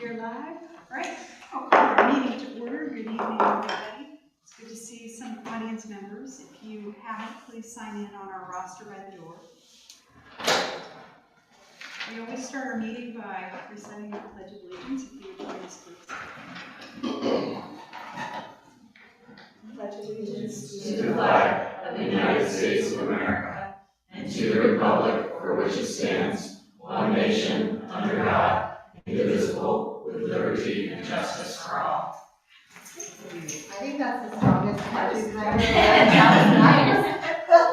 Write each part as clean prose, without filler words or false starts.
We're live. All right, I'll call our meeting to order. Good evening, everybody. It's good to see some audience members. If you haven't, please sign in on our roster by the door. We always start our meeting by reciting the Pledge of Allegiance. If you would join us, please. Pledge allegiance to the flag of the United States of America and to the republic for which it stands, one nation, under God, indivisible, with liberty and justice for all. I think that's the strongest pledge we've ever had. That was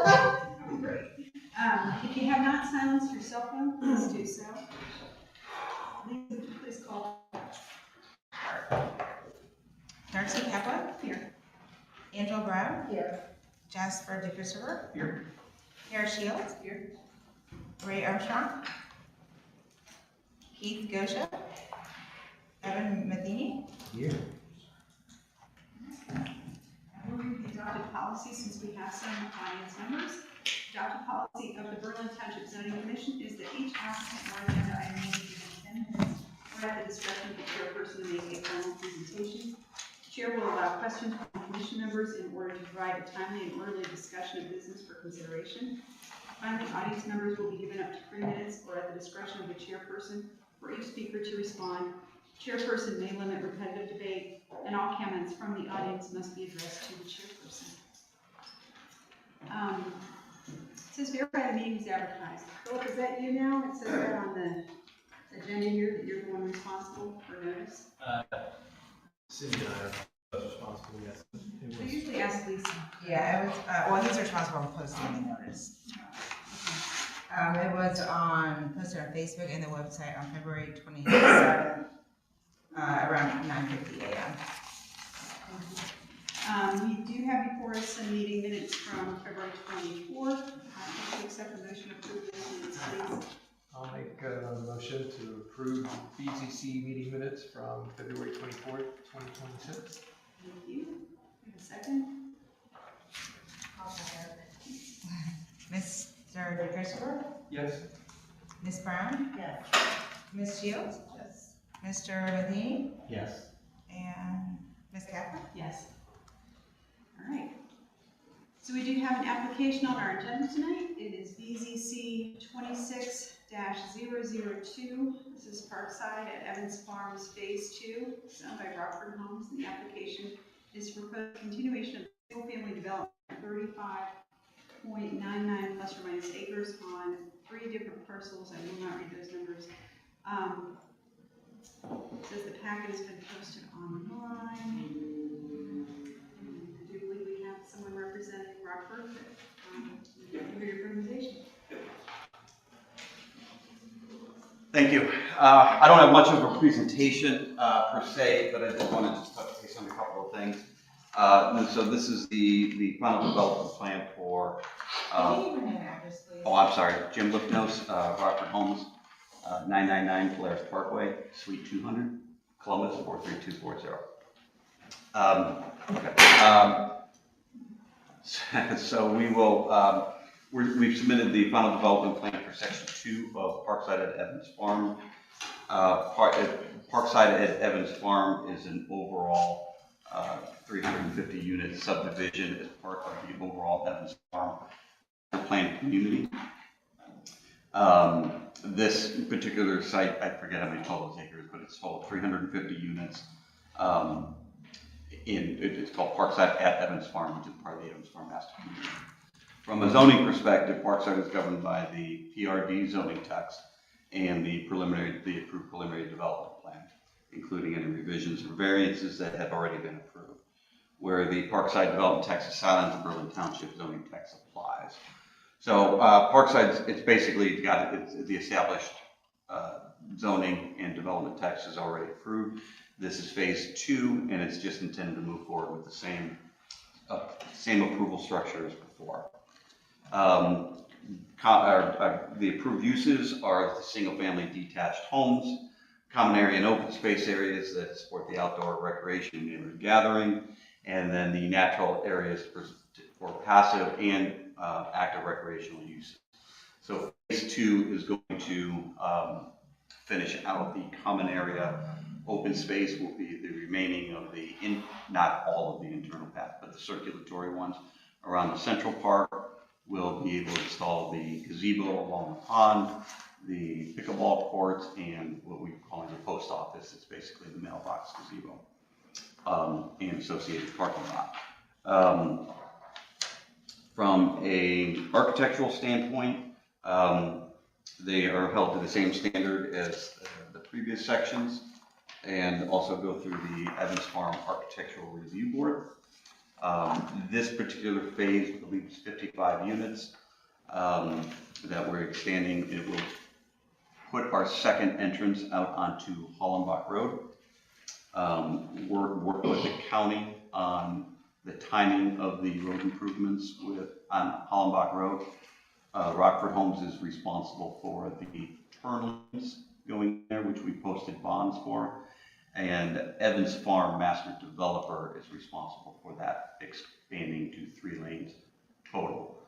nice. If you have not silenced your cell phone, please do so. Please call. Darcy Kaplan. Here. Angela Brown. Here. Jasper DeChristopher. Here. Kara Shields. Here. Ray Armstrong. Keith Gosha. Evan Matheny. Here. We'll review the adopted policy since we have some audience members. Adopted policy of the Berlin Township Zoning Commission is that each applicant or agenda item may be given 10 minutes or at the discretion of the chairperson to make a formal presentation. The chair will allow questions from commission members in order to provide a timely and orderly discussion of business for consideration. Finally, audience members will be given up to 3 minutes or at the discretion of the chairperson for each speaker to respond. Chairperson may limit repetitive debate, and all comments from the audience must be addressed to the chairperson. It says verify the meeting is advertised. Philip, is that you now? It says that on the agenda here that you're the one responsible for notice. Cindy and I are responsible, yes. I usually ask Lisa. Yeah, it was, well, he's responsible for posting the notice. It was posted on Facebook and the website on February 27th, around 9:50 a.m. We do have before us some meeting minutes from February 24th. I will accept the motion to approve those minutes, please. I'll make a motion to approve BZC meeting minutes from February 24th, 2026. Thank you. We have a second. I'll second. Mr. DeChristopher. Yes. Ms. Brown. Yes. Ms. Shields. Yes. Mr. Matheny. Yes. And Ms. Kaplan. Yes. All right. So we do have an application on our agenda tonight. It is BZC 26-002. This is Parkside at Evans Farms Phase 2, owned by Rockford Homes. And the application is for continuation of single-family development, 35.99 plus or minus acres on 3 different parcels. I will not read those numbers. It says the packet has been posted online. I do believe we have someone representing Rockford. Hear your presentation. Thank you. I don't have much of a presentation per se, but I just want to touch base on a couple of things. And so this is the final development plan for. Can you give your name and address, please? Oh, I'm sorry, Jim Lipnos, Rockford Homes, 999 Polaris Parkway, Suite 200, Columbus 43240. So we will. We've submitted the final development plan for Section 2 of Parkside at Evans Farm. Parkside at Evans Farm is an overall 350 unit subdivision as part of the overall Evans Farm planned community. This particular site, I forget how many total acres, but it's total 350 units. It's called Parkside at Evans Farm, which is part of the Evans Farm Master Community. From a zoning perspective, Parkside is governed by the PRD zoning text and the approved preliminary development plan, including any revisions or variances that have already been approved. Where the Parkside development text is silent, the Berlin Township zoning text applies. So Parkside, it's basically the established zoning and development text is already approved. This is phase 2, and it's just intended to move forward with the same approval structure as before. The approved uses are the single-family detached homes, common area and open space areas that support the outdoor recreation and gathering, and then the natural areas for passive and active recreational use. So phase 2 is going to finish out the common area open space will be the remaining of the, not all of the internal path, but the circulatory ones around the central park. We'll be able to install the gazebo along the pond, the pickleball courts, and what we call the post office. It's basically the mailbox gazebo, and associated parking lot. From a architectural standpoint, they are held to the same standard as the previous sections, and also go through the Evans Farm Architectural Review Board. This particular phase, I believe, is 55 units that we're expanding. It will put our second entrance out onto Hollenbach Road. Work with the county on the timing of the road improvements on Hollenbach Road. Rockford Homes is responsible for the turn lanes going there, which we posted bonds for. And Evans Farm Master Developer is responsible for that, expanding to 3 lanes total.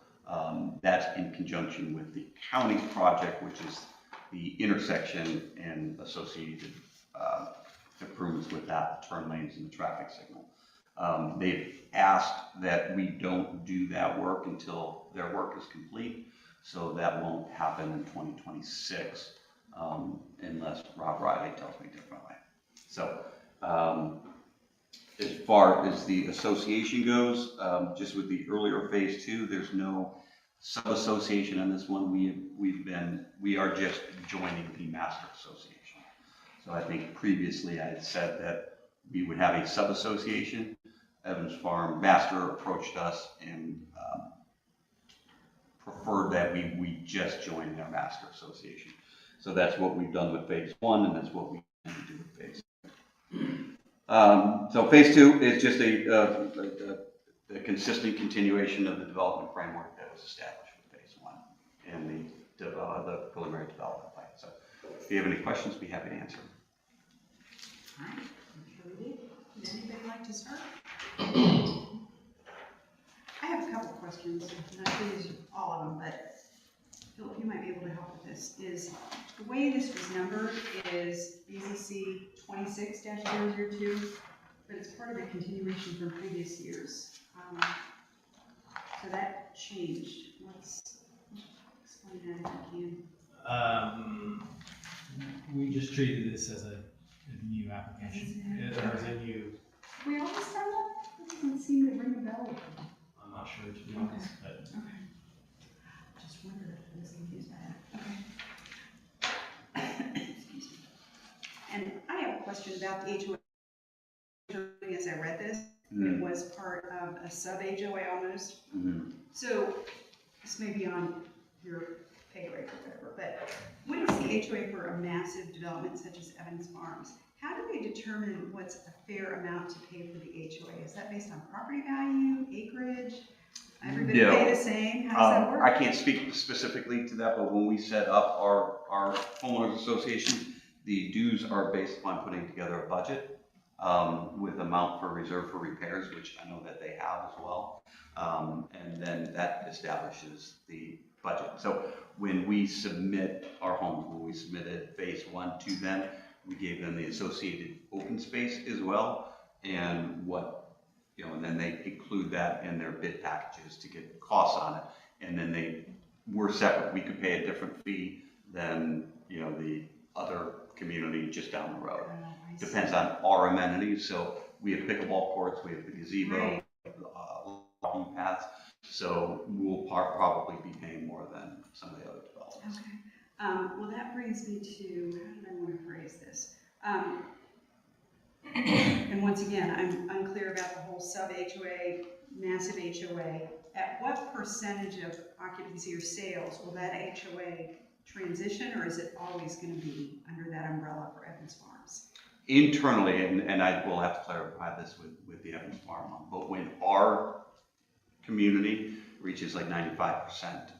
That's in conjunction with the county's project, which is the intersection and associated improvements with that, the turn lanes and the traffic signal. They've asked that we don't do that work until their work is complete, so that won't happen in 2026 unless Rob Riley tells me differently. So as far as the association goes, just with the earlier phase 2, there's no sub-association on this one. We are just joining the master association. So I think previously I had said that we would have a sub-association. Evans Farm Master approached us and preferred that we just join their master association. So that's what we've done with phase 1, and that's what we plan to do with phase 2. So phase 2 is just a consistent continuation of the development framework that was established with phase 1 and the preliminary development plan. So if you have any questions, be happy to answer them. All right, I'm sure we did. Would anybody like to start? I have a couple of questions, not these all of them, but Philip, you might be able to help with this. Is the way this was numbered is BZC 26-002, but it's part of a continuation from previous years. So that changed. Let's explain that if you can. We just treated this as a new application, or as a new, We always done that? That doesn't seem to ring a bell. I'm not sure to be honest, but Okay. Just wondered if I was confused by that. Okay. Excuse me. And I have a question about the HOA. As I read this, it was part of a sub-HOA almost. So this may be on your pay rate or whatever, but what is the HOA for a massive development such as Evans Farms? How do they determine what's a fair amount to pay for the HOA? Is that based on property value, acreage? Everybody pay the same? How does that work? I can't speak specifically to that, but when we set up our homeowners association, the dues are based upon putting together a budget with amount for reserve for repairs, which I know that they have as well. And then that establishes the budget. So when we submit our homes, when we submitted phase 1 to them, we gave them the associated open space as well, and and then they include that in their bid packages to get costs on it. And then we're separate. We could pay a different fee than, the other community just down the road. Depends on our amenities. So we have pickleball courts, we have the gazebo, walking paths. So we'll probably be paying more than some of the other developers. Okay. Well, that brings me to, how did I want to phrase this? And once again, I'm unclear about the whole sub-HOA, massive HOA. At what percentage of occupancy or sales will that HOA transition, or is it always going to be under that umbrella for Evans Farms? Internally, and I will have to clarify this with the Evans Farm, but when our community reaches like 95%,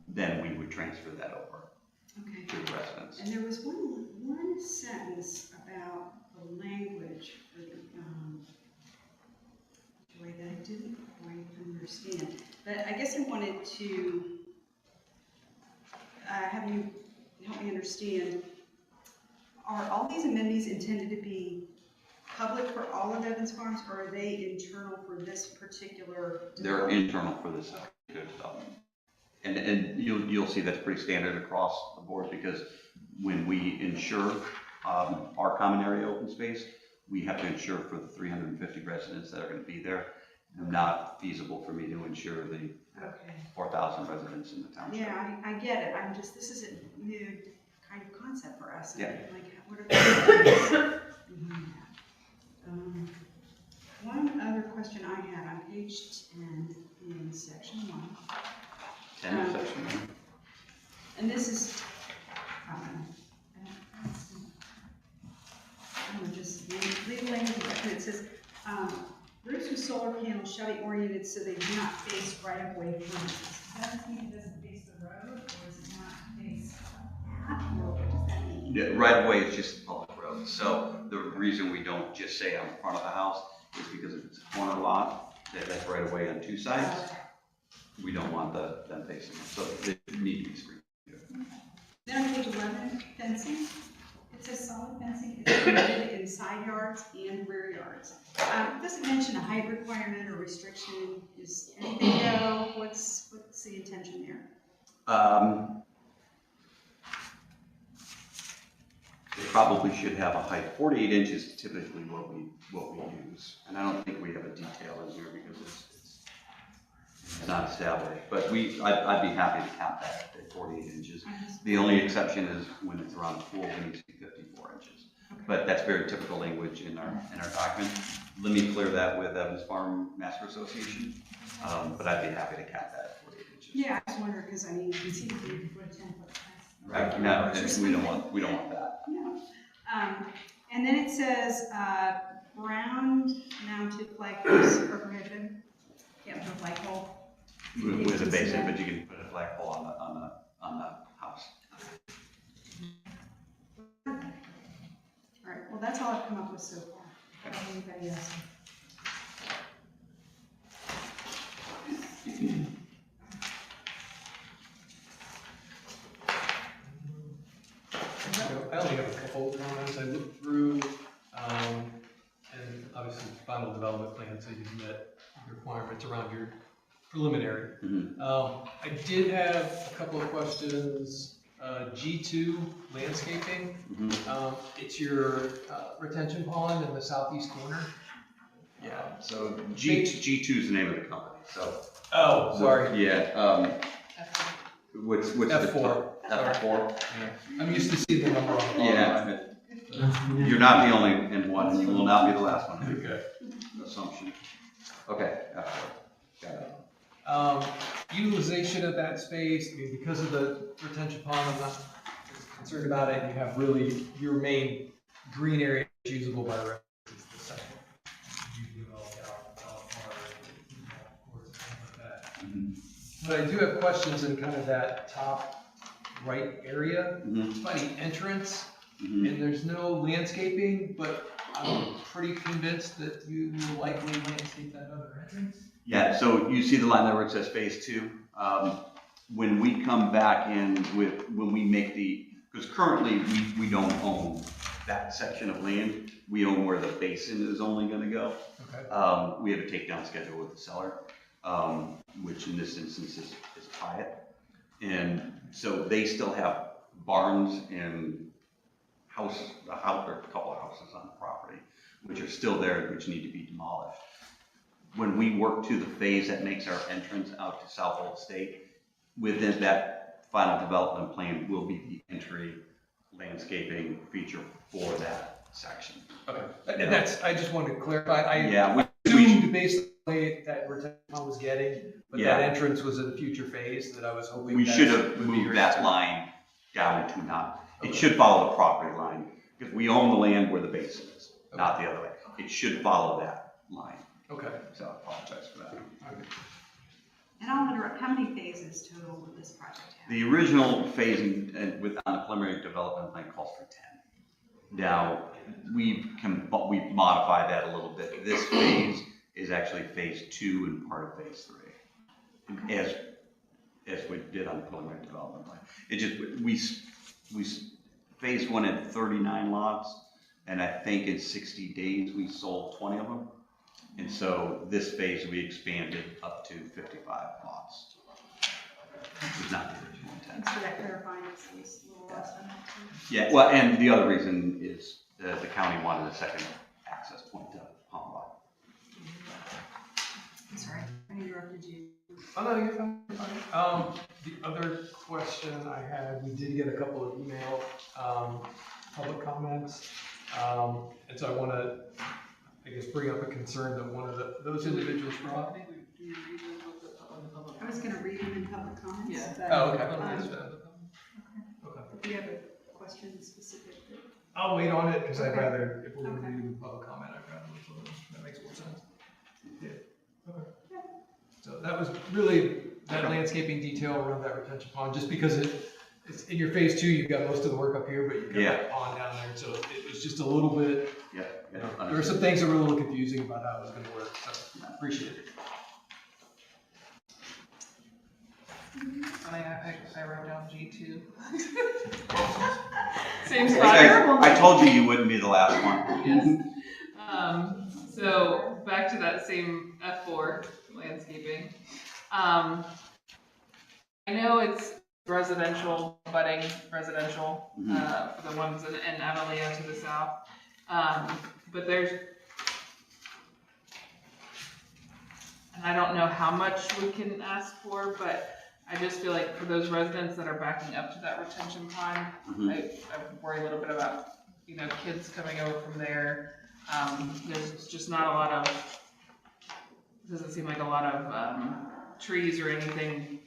then we would transfer that over to the residents. And there was one sentence about the language for the HOA that I didn't quite understand. But I guess I wanted to have you help me understand. are all these amenities intended to be public for all of Evans Farms, or are they internal for this particular? They're internal for this particular development. And you'll see that's pretty standard across the board, because when we insure our common area open space, we have to insure for the 350 residents that are going to be there. It's not feasible for me to insure the 4,000 residents in the township. Yeah, I get it. This is a new kind of concept for us. Yeah. Like, what are the behind that? One other question I had on page 10 in section 1. 10 in section 1. And this is, just leave the language directly. It says, roofs with solar panels shall be oriented so they do not face right-of-way frontages. Does that mean it doesn't face the road, or is it not face that, or what does that mean? Yeah, right away is just a public road. So the reason we don't just say on the front of the house is because if it's a corner lot, that's right away on 2 sides. We don't want them facing it, so they need to be screened. Then on page 11, fencing. It says solid fencing is permitted in side yards and rear yards. Does it mention a height requirement or restriction? Is anything go? What's the intention there? They probably should have a height. 48 inches is typically what we use, and I don't think we have a detail in here because it's not established. But I'd be happy to cap that at 48 inches. The only exception is when it's around the pool, it needs to be 54 inches. Okay. But that's very typical language in our document. Let me clear that with Evans Farm Master Association, but I'd be happy to cap that at 48 inches. Yeah, I just wonder because I mean you can see the 3-foot 10-foot fence. Right. No, we don't want that. No. And then it says ground-mounted flagpoles are prohibited. Can't put a flagpole. With a basin, but you can put a flagpole on the house. All right. Well, that's all I've come up with so far. Anybody else? I only have a couple of comments. I looked through, and obviously final development plan, so you've met requirements around your preliminary. I did have a couple of questions. G2 landscaping. It's your retention pond in the southeast corner. Yeah. So G2 is the name of the company. So. Oh, sorry. Yeah. What's F4. F4? Yeah. I'm used to seeing the number on the bottom. Yeah. You're not the only in one, and you will not be the last one. Okay. Assumption. Okay. F4. Got it. Utilization of that space, I mean, because of the retention pond, I'm not concerned about it. You have really your main green area is usable by residents. Is the second. You develop out like that. But I do have questions in kind of that top right area. It's by the entrance, and there's no landscaping, but I'm pretty convinced that you will likely landscape that other entrance. Yeah, so you see the line there where it says phase 2. When we come back in when we make because currently we don't own that section of land. We own where the basin is only going to go. Okay. We have a takedown schedule with the seller, which in this instance is Hyatt. And so they still have barns and a couple of houses on the property, which are still there, which need to be demolished. When we work to the phase that makes our entrance out to South Old State, within that final development plan will be the entry landscaping feature for that section. Okay. And I just wanted to clarify. I we assumed based on the way that retention pond was getting, but that entrance was in a future phase that I was hoping. We should have moved that line down to not. It should follow the property line because we own the land where the basin is, not the other way. It should follow that line. Okay. So I apologize for that. Okay. And I'll interrupt, how many phases total will this project have? The original phasing on the preliminary development plan calls for 10. Now, we've modified that a little bit. This phase is actually phase 2 and part of phase 3, as we did on the preliminary development plan. It just, phase one had 39 lots, and I think in 60 days, we sold 20 of them. And so this phase, we expanded up to 55 lots. Which is not the original intent. Thanks for that clarifying, it's a little less than that too. Yeah, well, and the other reason is the county wanted a second access point to Palm Rock. I'm sorry, I interrupted you. Oh, no, you're fine, you're fine. The other question I had, we did get a couple of email, public comments. And so I want to, I guess, bring up a concern that one of those individuals brought. I was gonna read them in public comments. Yeah. but, Oh, okay. Okay. If you have a question specific, I'll wait on it, because I'd Okay. rather, if we're going to Okay. do public comment, I'd rather wait till that makes more sense. Yeah, okay. So that was really that landscaping detail around that retention pond, just because it's in your phase two, you've got most of the work up here, but you've got that pond down there, so it was just a little bit, Yeah. there were some things that were a little confusing about how it was gonna work, so I appreciate it. I wrote down G2. Same I, spot. I told you wouldn't be the last one. Yes. So back to that same F4 landscaping. I know it's residential, budding residential, for the ones in Avalea to the south. But there's, and I don't know how much we can ask for, but I just feel like for those residents that are backing up to that retention pond, I worry a little bit about, kids coming over from there. There's just not a lot of, doesn't seem like a lot of trees or anything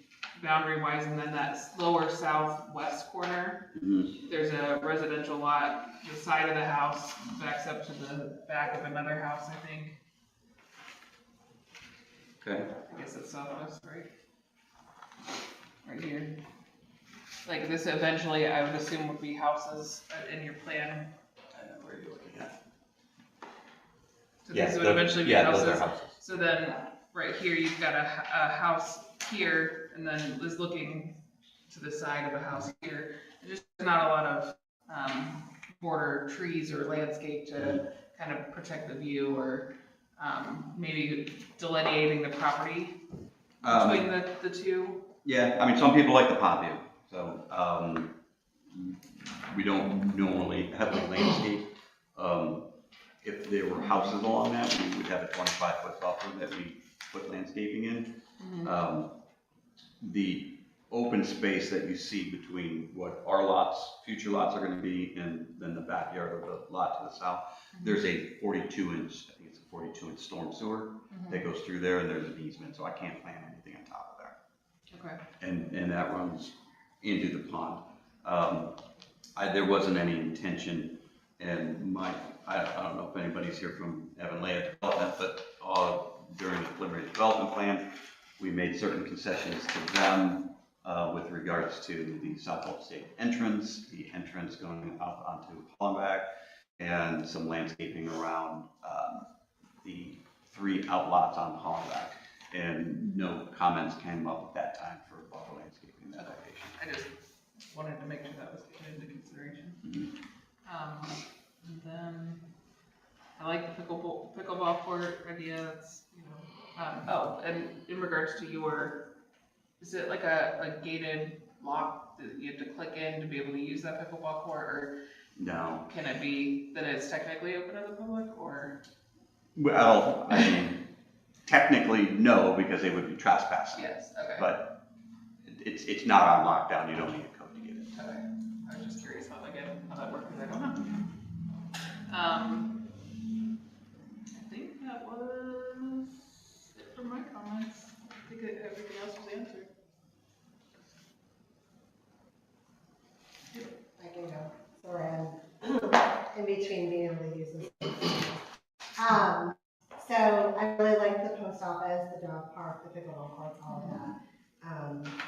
boundary wise, and then that lower southwest corner, there's a residential lot, the side of the house backs up to the back of another house, I think. Okay. I guess it's southwest, right? Right here. Like this eventually, I would assume would be houses in your plan. Where are you looking at? So these would eventually be those houses. are houses. So then, right here, you've got a house here, and then is looking to the side of a house here. There's just not a lot of border trees or landscape to kind of protect the view, or maybe delineating the property between the two. Yeah, I mean, some people like the pond view, so we don't normally heavily landscape. If there were houses along that, we would have a 25-foot buffer that we put landscaping in. The open space that you see between what our lots, future lots are going to be, and then the backyard of the lot to the south, there's a 42-inch, I think it's a 42-inch storm sewer that goes through there, and there's an easement, so I can't plant anything on top of there. Okay. And that runs into the pond. There wasn't any intention, and I don't know if anybody's here from Avalea Development, but during the preliminary development plan, we made certain concessions to them with regards to the South State entrance, the entrance going up onto Hollenbach, and some landscaping around the 3 outlots on Hollenbach. And no comments came up at that time for buffer landscaping in that location. I just wanted to make sure that was taken into consideration. And then I like the pickleball court idea. That's and in regards to is it like a gated lock that you have to click in to be able to use that pickleball court, or No. can it be that it's technically open to the public, or? Well, I mean, technically no, because they would be trespassing. Yes. Okay. But it's not on lockdown. You don't need a code to get it. Okay. I was just curious how that worked, because I don't know. I think that was it for my comments. I think everything else was answered. I can go. Sorry, I'm in between being able to use this. So I really like the post office, the dog park, the pickleball court, all of that.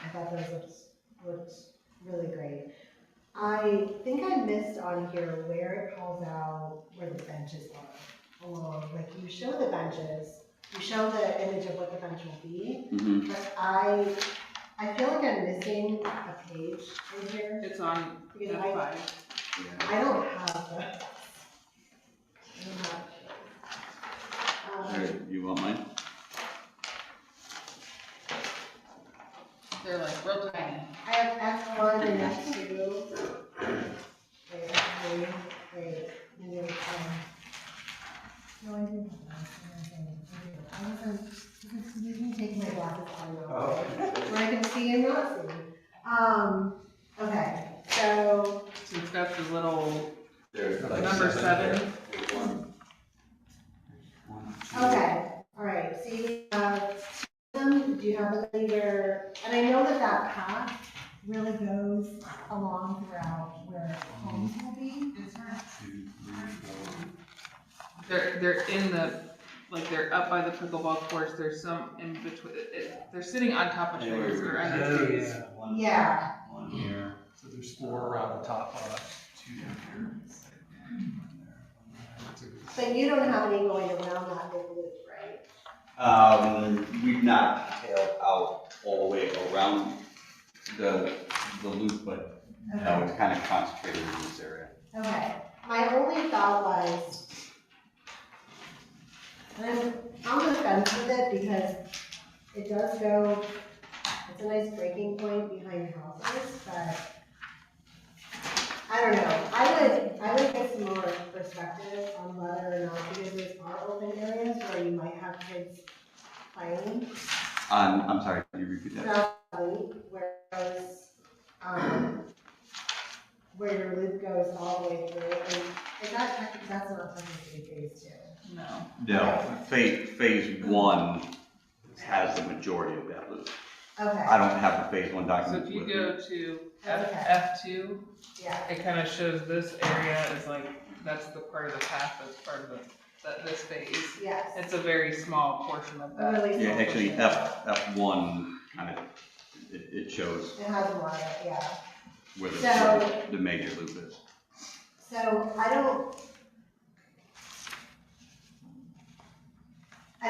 I thought those looked really great. I think I missed on here where it calls out where the benches are along. Like you show the benches, you show the image of what the bench will be, but I feel like I'm missing a page in here. It's on Because F5. I don't have those. Here, you want mine? They're like real tiny. I have F1 and F2. Wait, F3. Wait, maybe it's no, I didn't have that. I wasn't, you can take my glasses on now, where I can see and not see. Okay, so, So it's got the little There's like number 7. okay, all right, so you have, do you have anywhere, and I know that that path really goes along throughout where homes will be. They're in the, like, they're up by the pickleball courts, there's some in between, they're sitting on top of trees or under trees. Yeah. One here. So there's 4 around the top, 2 down here. But you don't have any going around that big loop, right? We've not detailed out all the way around the loop, but no, it's kind of concentrated in this area. Okay, my only thought was, and I'm on the fence with it because it does go, it's a nice breaking point behind houses, but I don't know. I would get some more perspective on whether or not, because there are open areas where you might have kids playing. I'm sorry, can you repeat that? Whereas, where your loop goes all the way through, and that's not technically phase 2. No. No, phase 1 has the majority of that loop. Okay, I don't have the phase 1 So document if you with me. go to That's okay. F2, yeah, it kind of shows this area is like, that's the part of the path that's part of this phase. yes. It's a very small portion of A that. really Yeah, small actually, portion. F1 kind of, it shows It has a lot of it, yeah. where So- the major loop is. So I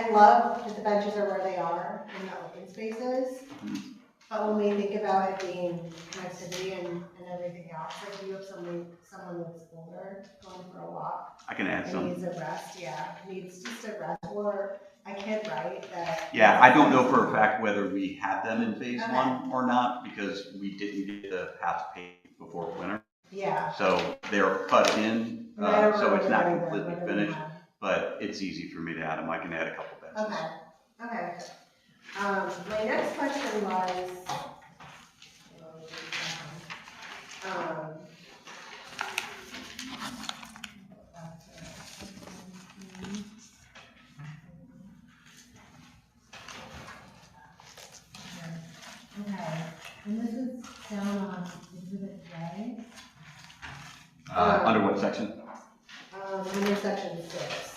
love that the benches are where they are in the open spaces. Mhm. But when we think about it being connectivity and everything else, like you have someone that's older going for a walk I can add and some. needs a rest, needs just a rest, or a kid, right, that. Yeah, I don't know for a fact whether we had them in phase Okay. 1 or not, because we didn't get the paths paved before winter. Yeah. So they're cut in, And I don't so it's not remember completely whether we finished, had- but it's easy for me to add them. I can add a couple benches. Okay. My next question was, okay, and this is down on Exhibit J. Under what section? Under section 6.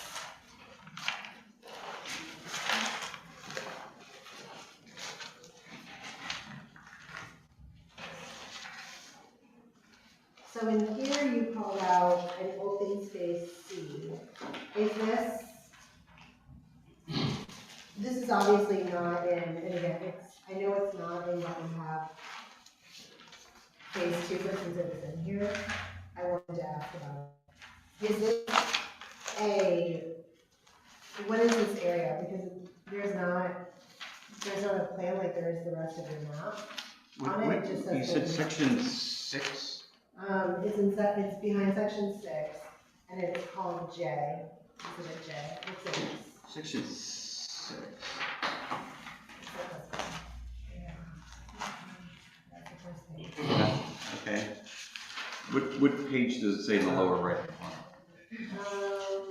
So in here you called out an open space C. Is this is obviously not in, and again, I know it's not in what we have phase 2, but since it was in here, I wanted to ask about it. Is this what is this area? Because there's not a plan like there is the rest of your map. On it, it just says You said open. section 6? It's behind section 6, and it's called J. Is it J? What's it? Section 6. Yeah. That's the first thing. Okay. What page does it say in the lower right corner?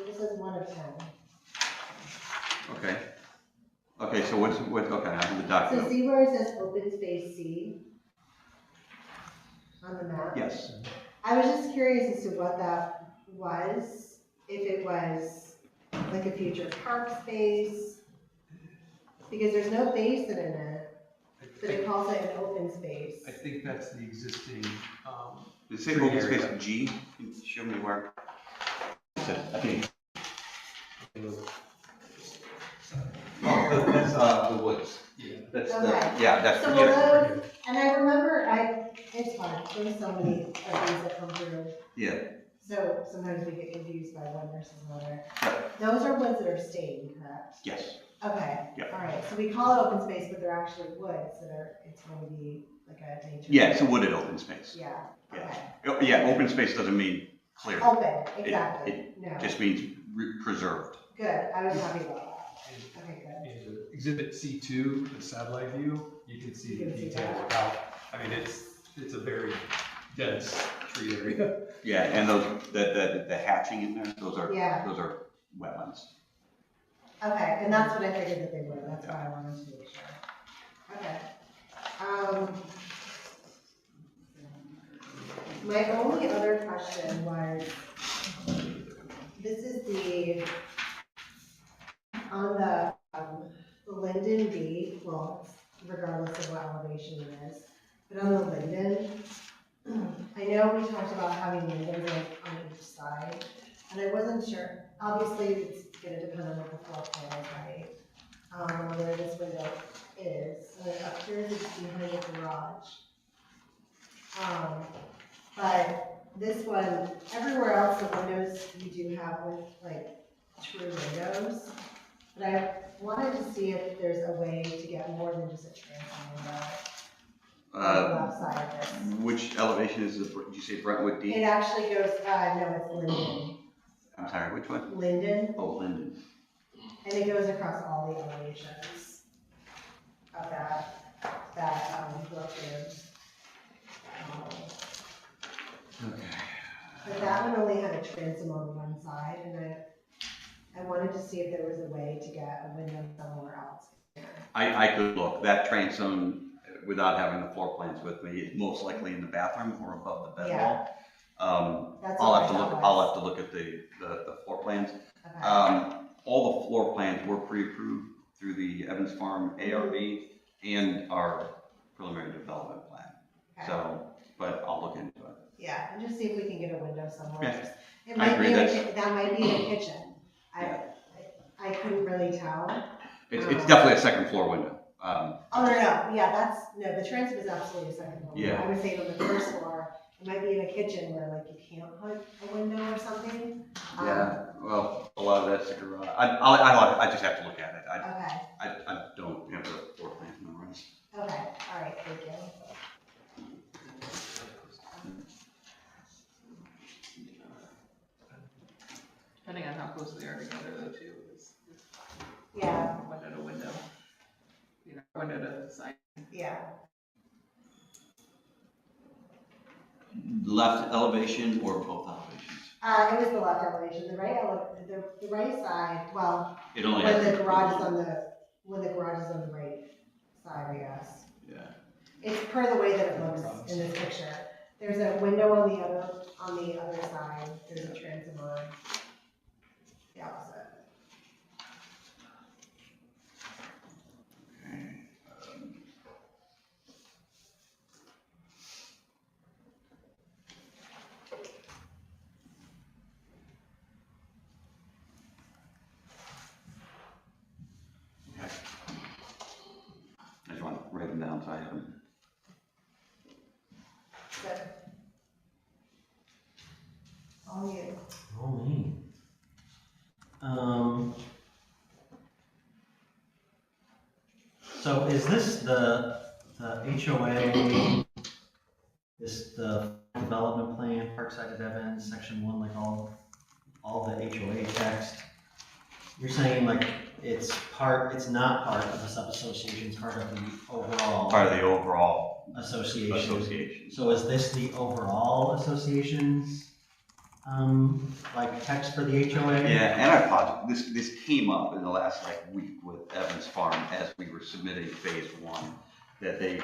This is 1 of 10. Okay. Okay, so okay, I have the So document. see where it says open space C on the map? Yes. I was just curious as to what that was, if it was like a future park space, because there's no basin in it, but it calls it an open space. I think that's the existing, Does it say open space G? Can you show me where? I think. Oh, that's, the woods. Yeah. That's the, Okay. yeah, that's So for will here. those, and I remember, it's hard, there's so many of these that come through. Yeah, So sometimes we get confused by one versus another. Yep. Those are woods that are staying, correct? yes, Okay, Yep. all right, so we call it open space, but they're actually woods that are, it's going to be like a nature. yeah, it's a wooded open space. Yeah, Yeah. okay. Oh, yeah, open space doesn't mean clear, Open, exactly, no, just means preserved. good, I was happy about that. Okay, good. In Exhibit C2, the satellite view, you can see You the can see detail that. of how, I mean, it's a very dense tree area. Yeah, and those, the hatching in there, those are Yeah. wetlands. Okay, and that's what I figured that they were, that's why I wanted to make sure. Okay. My only other question was, this is on the Linden B, well, regardless of what elevation it is, but on the Linden, I know we talked about having windows on each side, and I wasn't sure, obviously it's gonna depend on what the floor plan is, right? Where this window is, so up here is behind the garage. But this one, everywhere else, the windows you do have with like true windows. But I wanted to see if there's a way to get more than just a transom window on the left side of this. Which elevation is it? Did you say Brentwood D? It actually goes, no, it's Linden. I'm sorry, which one? Linden, Oh, Linden. and it goes across all the elevations of that look room. Okay. But that one only had a transom on one side, and I wanted to see if there was a way to get a window somewhere else. I could look, that transom, without having the floor plans with me, is most likely in the bathroom or above the bed Yeah. wall. That's I'll what have to I look, thought I'll was. have to look at the floor plans. Okay. All the floor plans were pre-approved through the Evans Farm ARB and our preliminary development plan. Okay. So, but I'll look into it. Yeah, and just see if we can get a window somewhere. Yeah. It I might agree, be, that's- that might be in a kitchen. Yeah. I couldn't really tell. It's definitely a second floor window. Oh, no, yeah, the transom is absolutely a second floor. Yeah. I would say on the first floor, it might be in a kitchen where like you can't put a window or something. Yeah, well, a lot of that's the garage. I just have to look at it. Okay, I don't have the floor plans memorized. okay, all right, thank you. Depending on how close they are together though too, is Yeah, window to window. You know, window to side. yeah. Left elevation or both elevations? It was the left elevation, the right side, well, It only when has. the garage is on the right side, I guess. Yeah. It's per the way that it looks in this picture. There's a window on the other side, there's a transom on the opposite. Okay. Okay. I just want to write them down so I have them. Good. All you. Oh, me. So is this the HOA, is the development plan, Parkside at Evans, section 1, like all the HOA text? You're saying like it's not part of the sub-association, it's part of the overall Part of the overall association. So is this the overall association's, like text for the HOA? Yeah, and I apologize, this came up in the last week with Evans Farm as we were submitting phase 1, that they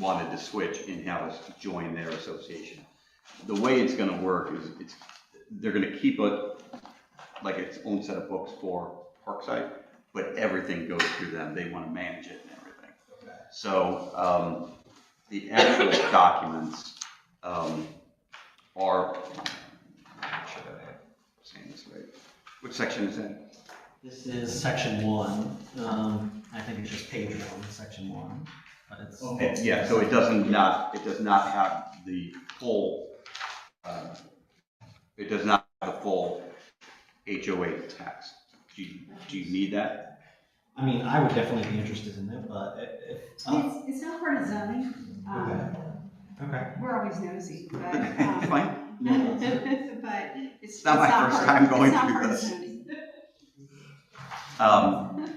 wanted to switch in-house to join their association. The way it's gonna work is they're gonna keep it like its own set of books for Parkside, but everything goes through them, they wanna manage it and everything. Okay. So, the actual documents, are, should I have saying this right? Which section is that? This is section 1. I think it's just page 1, section 1. But it's Okay, yeah, so it does not have the full, it does not have the full HOA text. Do you need that? I mean, I would definitely be interested in it, but if It's not part of zoning. okay. We're always nosy, but, Fine. but it's not my not first part- time going it's not through part of this. zoning.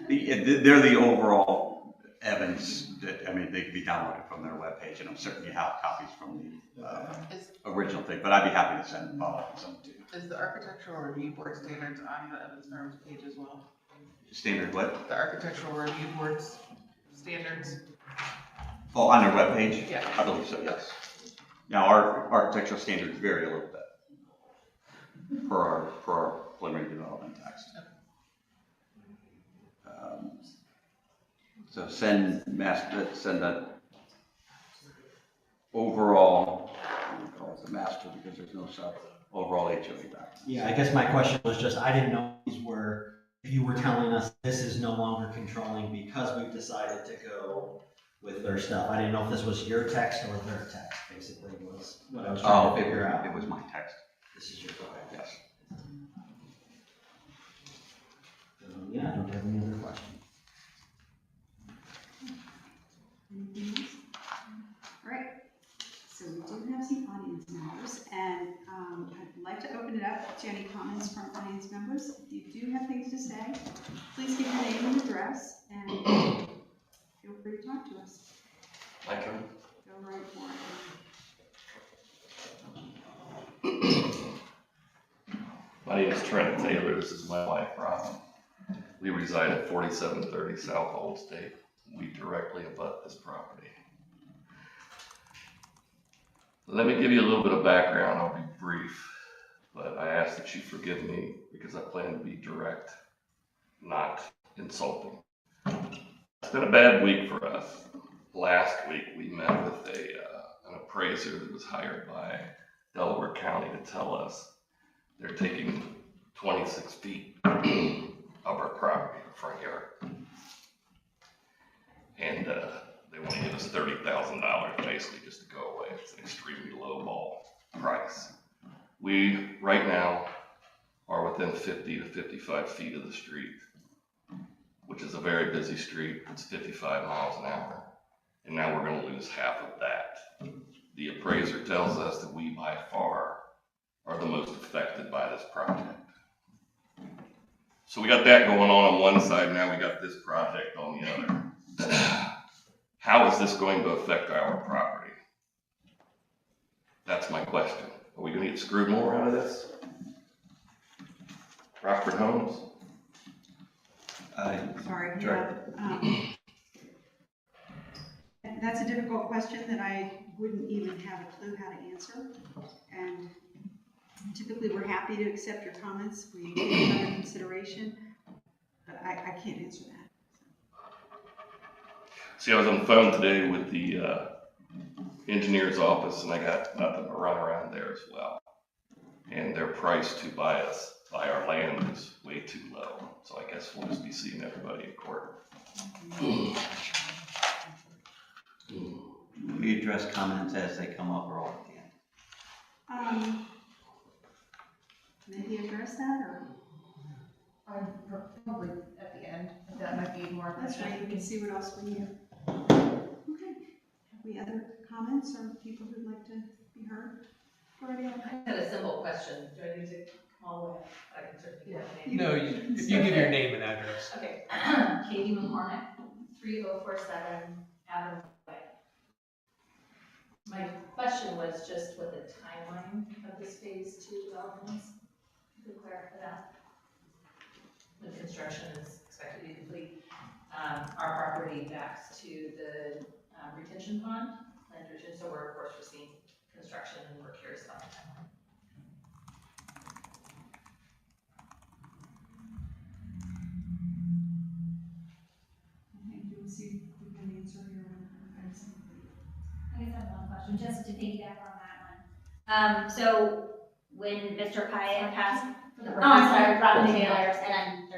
They're the overall evidence that, I mean, they can be downloaded from their webpage, and I'm certain you have copies from the original thing, but I'd be happy to send some to you. Is the architectural review board standards on the Evans Farms page as well? Standard what? The architectural review board's standards? Oh, on their webpage? Yeah. I believe so, yes. Now, our architectural standards vary a little bit per our preliminary development text. So send that overall, I'm gonna call it the master because there's no sub, overall HOA document. Yeah, I guess my question was just, I didn't know these were, if you were telling us this is no longer controlling because we've decided to go with their stuff. I didn't know if this was your text or their text, basically, was what I was trying to figure out. It was my text. This is your, okay. Yes. Yeah, I don't have any other questions. Anything else? All right, so we do have some audience members, and I'd like to open it up to any comments from audience members. If you do have things to say, please give your name and address, and feel free to talk to us. I can. Go right for it. My name is Trent Taylor. This is my wife, Robin. We reside at 4730 South Old State. We directly abut this property. Let me give you a little bit of background. I'll be brief, but I ask that you forgive me because I plan to be direct, not insulting. It's been a bad week for us. Last week, we met with an appraiser that was hired by Delaware County to tell us they're taking 26 feet of our property, the front yard. And they want to give us $30,000 basically just to go away. It's an extremely low ball price. We, right now, are within 50 to 55 feet of the street, which is a very busy street. It's 55 miles an hour. And now we're going to lose half of that. The appraiser tells us that we, by far, are the most affected by this project. So we got that going on one side, now we got this project on the other. How is this going to affect our property? That's my question. Are we going to get screwed more out of this? Rockford Homes? Sorry, Sure. That's a difficult question that I wouldn't even have a clue how to answer. And typically, we're happy to accept your comments. We take them under consideration, but I can't answer that. See, I was on the phone today with the engineer's office, and I got nothing but run around there as well. And their price to buy our land is way too low. So I guess we'll just be seeing everybody in court. We address comments as they come up or all at the end. Maybe address that, or? Probably at the end. That might be more. That's right, we can see what else we have. Okay, have we other comments or people who'd like to be heard? Go right ahead. I had a simple question. Do I need to come all the way up? I can certainly get my name. No, if you give your name and address. Okay. Katie McCormick, 3047 Avenue Way. My question was just what the timeline of this phase 2 development is. Could you clarify that? When construction is expected to be complete, our property backs to the retention pond, land retention, so we're, of course, we're seeing construction and we're curious about the timeline. I think you'll see if we can answer your question. I guess I have one question, just to piggyback on that one. So when Mr. Pyatt passed, oh, I'm sorry, Robin Taylor, and I'm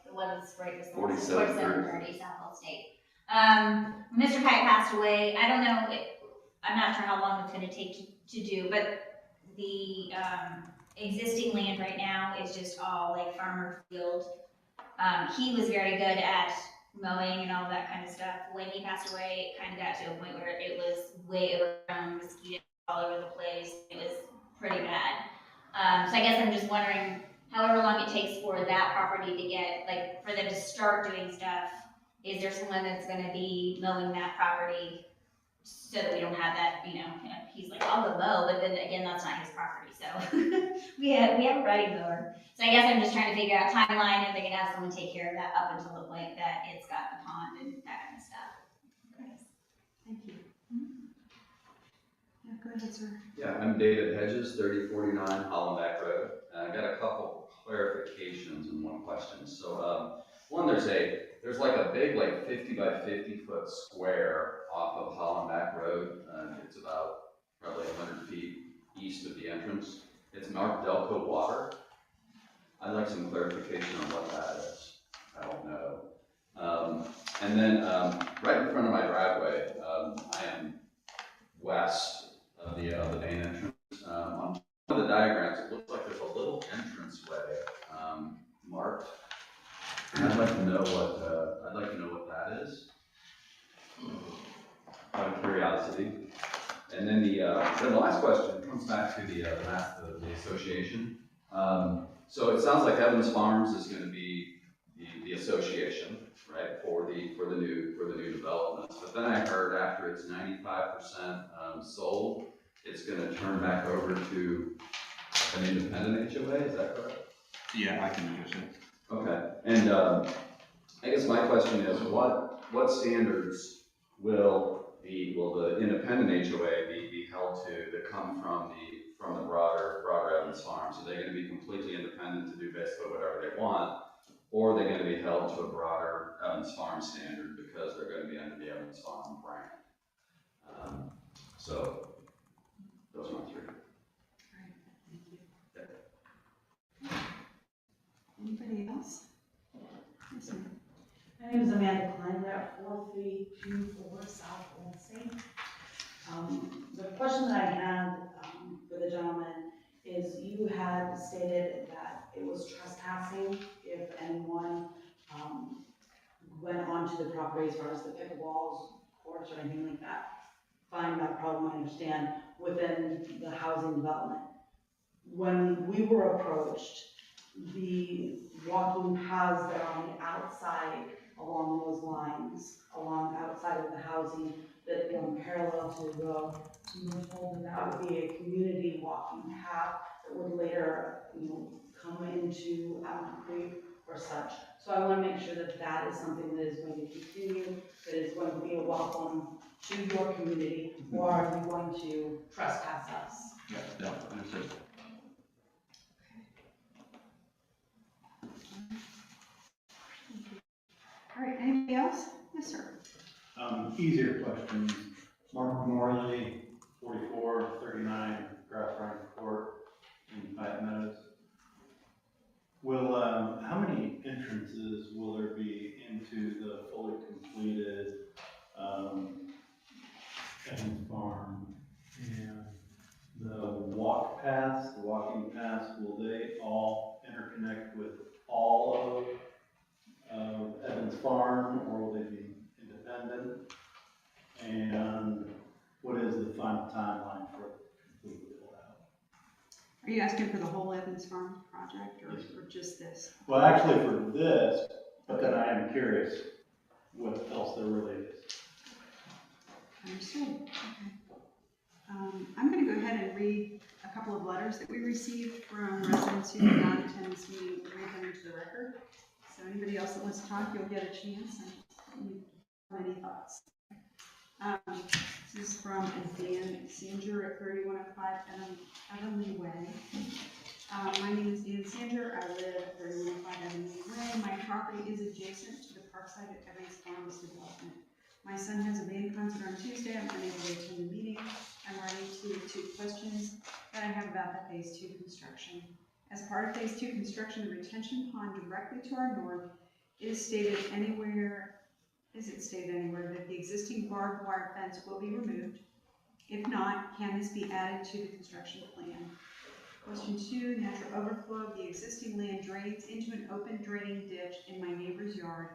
the was right this 4730. South State. Mr. Kite passed away. I don't know, I'm not sure how long it's gonna take to do, but the, existing land right now is just all like farmer field. He was very good at mowing and all that kind of stuff. When he passed away, it kind of got to a point where it was way overgrown, mosquitoes all over the place. It was pretty bad. So I guess I'm just wondering, however long it takes for that property to get, like, for them to start doing stuff, is there someone that's gonna be mowing that property so that we don't have that, he's like, I'll go mow, but then again, that's not his property, so we have a riding mower. So I guess I'm just trying to figure out timeline, if they can have someone take care of that up until the point that it's got the pond and that kind of stuff. Thank you. Yeah, go ahead, sir. Yeah, I'm David Hedges, 3049 Hollenbeck Road. I got a couple clarifications and one question. So, one, there's like a big, like 50 by 50 foot square off of Hollenbeck Road. It's about probably 100 feet east of the entrance. It's North Delco Water. I'd like some clarification on what that is. I don't know. And then right in front of my driveway, I am west of the main entrance. On one of the diagrams, it looks like there's a little entranceway marked. I'd like to know what that is. Out of curiosity. And then the last question comes back to the association. So it sounds like Evans Farms is going to be the association, right, for the new developments. But then I heard after it's 95% sold, it's going to turn back over to an independent HOA. Is that correct? Yeah, I can use it. Okay. And I guess my question is, what standards will the independent HOA be held to that come from the broader Evans Farms? Are they going to be completely independent to do basically whatever they want, or are they going to be held to a broader Evans Farm standard because they're going to be under the Evans Farm brand? So those are my three. All right, thank you. Anybody else? Yes, ma'am. My name is Amanda Klein, we're at 4324 South Olney. The question that I had for the gentleman is, you had stated that it was trespassing if anyone went onto the property as far as the pickleballs, courts, or anything like that. Fine, not a problem, I understand, within the housing development. When we were approached, the walking paths that are on the outside along those lines, along the outside of the housing that run parallel to the road, we were told that would be a community walking path that would later, come into Creek or such. So I want to make sure that that is something that is going to continue, that is going to be a welcome to your community, or are you going to trespass us? Yeah, understood. All right, anybody else? Yes, sir. Easier questions. Mark Morley, 4439 Grass Run Court in Five Meadows. How many entrances will there be into the fully completed Evans Farm? And the walking paths, will they all interconnect with all of Evans Farm, or will they be independent? And what is the final timeline for complete build-out? Are you asking for the whole Evans Farm project, or just this? Well, actually for this, but then I am curious what else there really is. Understood. Okay. I'm going to go ahead and read a couple of letters that we received from residents who did not attend this meeting, read them into the record. So anybody else that wants to talk, you'll get a chance, and you have any thoughts. This is from Dan Sanger at 3105 Evans Way. My name is Dan Sanger. I live at 3105 Evans Way. My property is adjacent to the Parkside at Evans Farms development. My son has a band concert on Tuesday. I'm unable to attend the meeting. I'm writing to two questions that I have about the Phase 2 construction. As part of Phase 2 construction, the retention pond directly to our north is it stated anywhere that the existing barbed wire fence will be removed? If not, can this be added to the construction plan? Question 2, natural overflow of the existing land drains into an open draining ditch in my neighbor's yard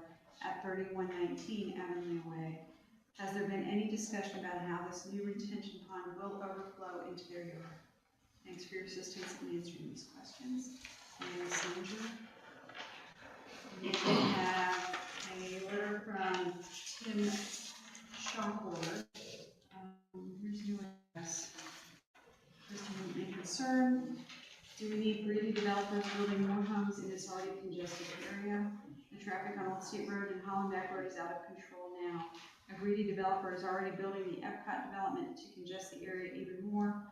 at 3119 Avonlea Way. Has there been any discussion about how this new retention pond will overflow into their yard? Thanks for your assistance in answering these questions. And Sandra, we have a letter from Tim Shockler. Here's new address. First one, concern. Do we need greedy developers building more homes in this already congested area? The traffic on Old State Road and Hollenbeck Road is out of control now. A greedy developer is already building the Epcot development to congest the area even more.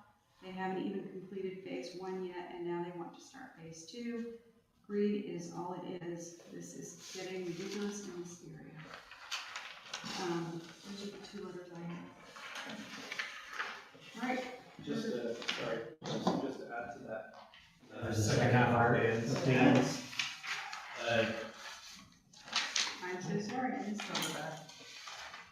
They haven't even completed phase 1 yet, and now they want to start phase 2. Greed is all it is. This is getting ridiculous in this area. Those are the 2 letters I have. All right. Just to add to that. There's a second half of the plans. I'm so sorry, I missed all of that.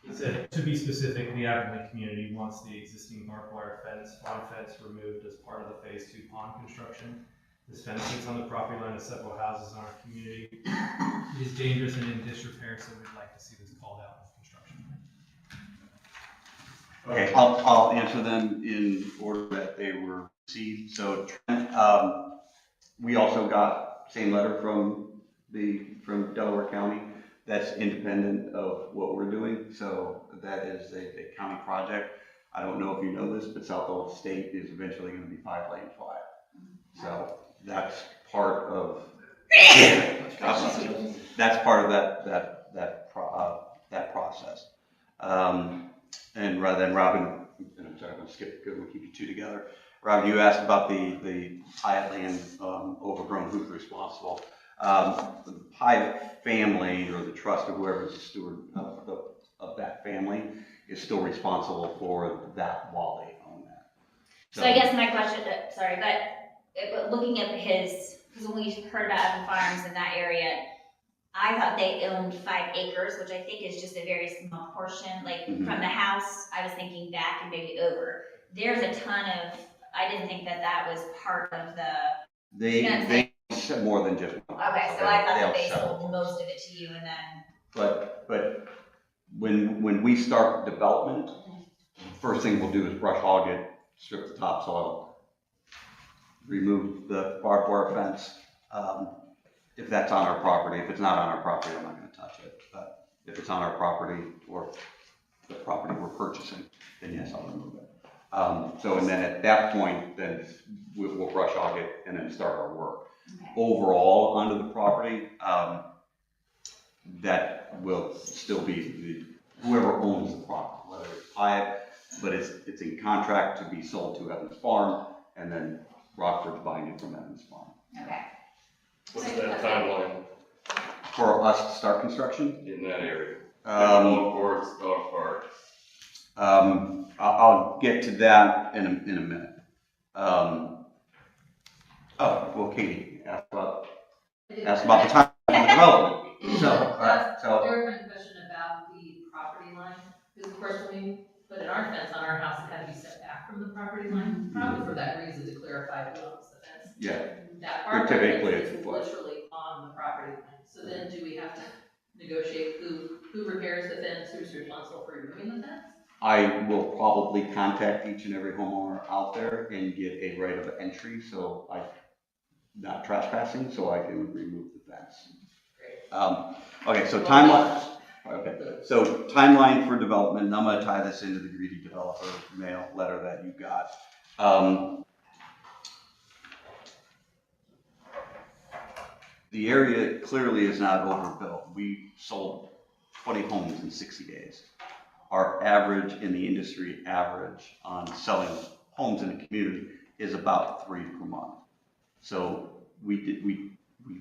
It said, to be specific, the applicant community wants the existing barbed wire lawn fence removed as part of the phase 2 pond construction. This fence sits on the property line of several houses in our community. It is dangerous and in disrepair, so we'd like to see this called out in the construction plan. Okay, I'll answer them in order that they were received. So, Trent, we also got same letter from Delaware County. That's independent of what we're doing. So that is a county project. I don't know if you know this, but South Old State is eventually going to be 5-lane wide. So that's part of that's part of that process. And rather than Robin, and I'm sorry, I'm going to skip because we'll keep you 2 together. Robin, you asked about the Hyatt land overgrown, who's responsible. The Hyatt family or the trust or whoever's the steward of that family is still responsible for that while they own that. So I guess my question, sorry, but looking at because when we heard about Evan Farms in that area, I thought they owned 5 acres, which I think is just a very small portion, like from the house, I was thinking back and maybe over. There's a ton of, I didn't think that was part of the. They more than just one. Okay, so I thought that they sold most of it to you and then. But when we start development, first thing we'll do is brush hog it, strip the topsoil, remove the barbed wire fence. If that's on our property, if it's not on our property, I'm not going to touch it. But if it's on our property or the property we're purchasing, then yes, I'll remove it. And then at that point, then we'll brush hog it and then start our work. Okay. Overall, onto the property, that will still be whoever owns the property, whether it's Hyatt, but it's in contract to be sold to Evans Farm, and then Rockford's buying it from Evans Farm. Okay. What's that timeline For us to start construction? in that area? Dog park. I'll get to that in a minute. Katie asked about the time of the development. There was a question about the property line, because of course when we put in our fence on our house, it had to be set back from the property line, probably for that reason, to clarify who owns the fence. Yeah. That part of the Typically fence it's is what? literally on the property line, so then do we have to negotiate who repairs the fence, who's responsible for removing the fence? I will probably contact each and every homeowner out there and get a right of entry, so I'm not trespassing, so I can remove the fence. Okay, so timeline. Okay, so timeline for development, and I'm going to tie this into the greedy developer mail letter that you got. The area clearly is not overbuilt. We sold 20 homes in 60 days. Our average in the industry average on selling homes in the community is about 3 per month. So we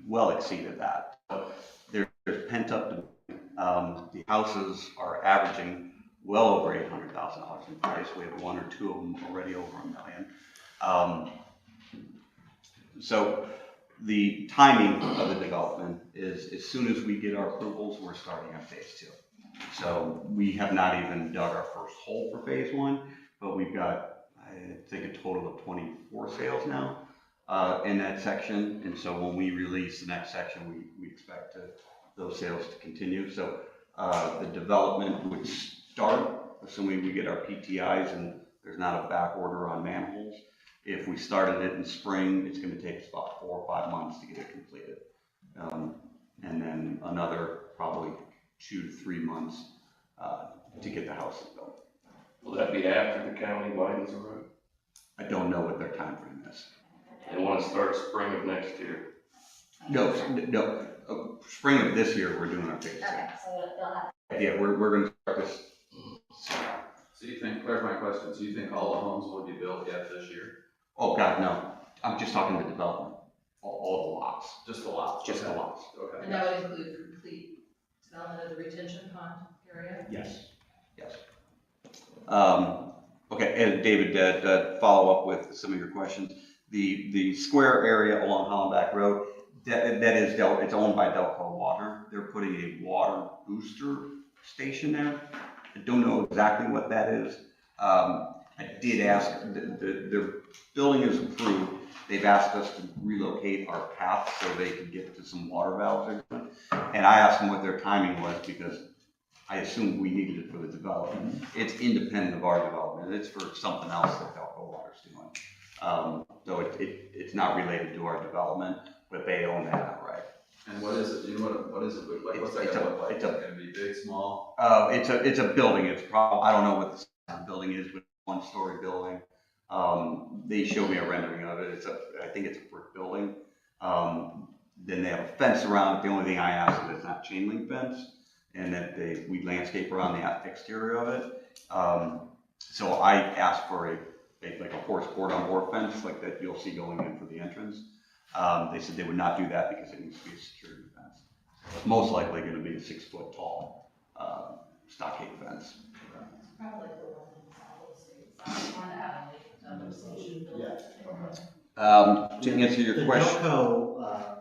well exceeded that. So there's pent up demand. The houses are averaging well over $800,000 in price. We have 1 or 2 of them already over $1 million. So the timing of the development is as soon as we get our approvals, we're starting on phase 2. So we have not even dug our first hole for phase 1, but we've got, I think, a total of 24 sales now in that section. And so when we release the next section, we expect those sales to continue. So the development would start, assuming we get our PTIs and there's not a back order on manholes. If we started it in spring, it's going to take us about 4 or 5 months to get it completed. And then another probably 2 to 3 months to get the houses built. Will that be after the county widens the road? I don't know what their time frame is. They want to start spring of next year. No, spring of this year, we're doing our phase 2. Okay, so they'll have. Yeah, we're going to start this. So you think, clarify my question, so you think all the homes will be built yet this year? Oh, God, no. I'm just talking the development. All the lots. Just the lots? Just the lots. Okay. And that would include complete development of the retention pond area? Yes. Yes. Okay, and David, to follow up with some of your questions, the square area along Hollenbach Road, that is it's owned by Delco Water. They're putting a water booster station there. I don't know exactly what that is. I did ask, their building is approved. They've asked us to relocate our path so they can get to some water valves. And I asked them what their timing was because I assumed we needed it for the development. It's independent of our development. It's for something else that Delco Water's doing. So it's not related to our development, but they own that outright. And what is it? Do you know what is it? Like, what's that It's gonna look like? it's It's gonna be big, small? It's a building. It's probably, I don't know what the size of the building is, but 1-story building. They showed me a rendering of it. I think it's a brick building. Then they have a fence around it. The only thing I asked is it's not chain link fence, and that we landscape around the exterior of it. So I asked for like a horse board on board fence like that you'll see going in for the entrance. They said they would not do that because it needs to be a security fence. It's most likely going to be a 6-foot tall stockade fence. Probably the one in South State, one alley, dump station. To answer your question.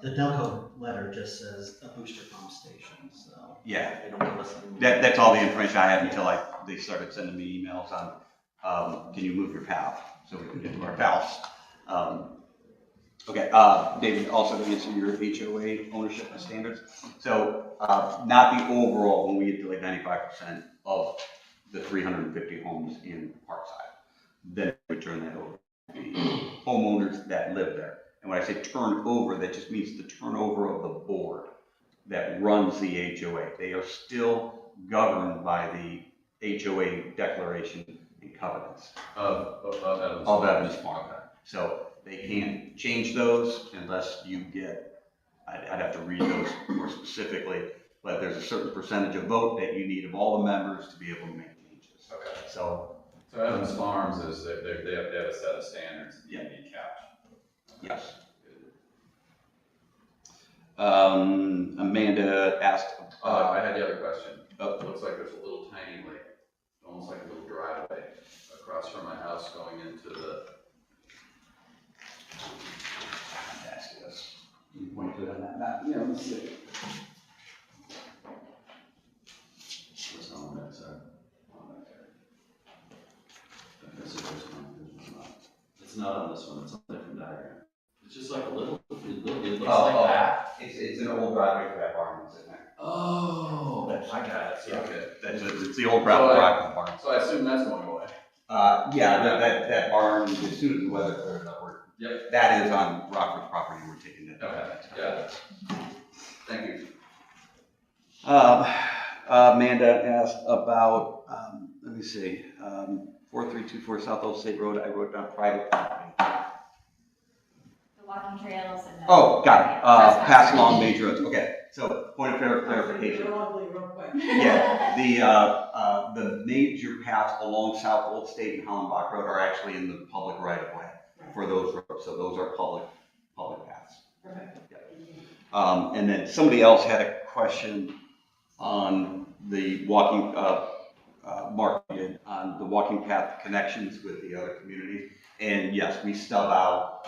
The Delco letter just says a booster pump station, so. Yeah. They don't give us any. That's all the information I had until they started sending me emails on, can you move your path so we can get to our valves. Okay, David, also to answer your HOA ownership and standards. So, not the overall, when we get to like 95% of the 350 homes in Parkside, then we turn that over to the homeowners that live there. And when I say turn over, that just means the turnover of the board that runs the HOA. They are still governed by the HOA declaration and covenants Of Evans Farm. So they can't change those unless you get, I'd have to read those more specifically, but there's a certain percentage of vote that you need of all the members to be able to make changes. Okay. So Evans Farms is, they have a set of standards that Yeah. need to be kept. yes. Amanda asked. I had the other question. It looks like there's a little tiny, like, almost like a little driveway across from my house going into the. Ask this. You point to it on that map. Yeah, let's see. What's on that side? On that side. It's not on this one, it's on a different diagram. It's just like a little, it looks like that. It's an old driveway for that barn that's in there. Oh, I got it, Yeah. okay. It's the old gravel drive for the barn. So I assume that's going away. Yeah, that barn, as soon as the weather clears up, that is on Rockford's property, we're taking that. Okay, got it. Thank you. Amanda asked about, let me see, 4324 South Old State Road, I wrote down private property. The walking trails and the. Oh, got it, Yeah, pass along major roads, okay, so point of clarification. Yeah, the major paths along South Old State and Hollenbach Road are actually in the public right of way for those roads, so those are public paths. Perfect. Yeah. And then somebody else had a question on the walking, Mark did, on the walking path connections with the other communities. And yes, we stub out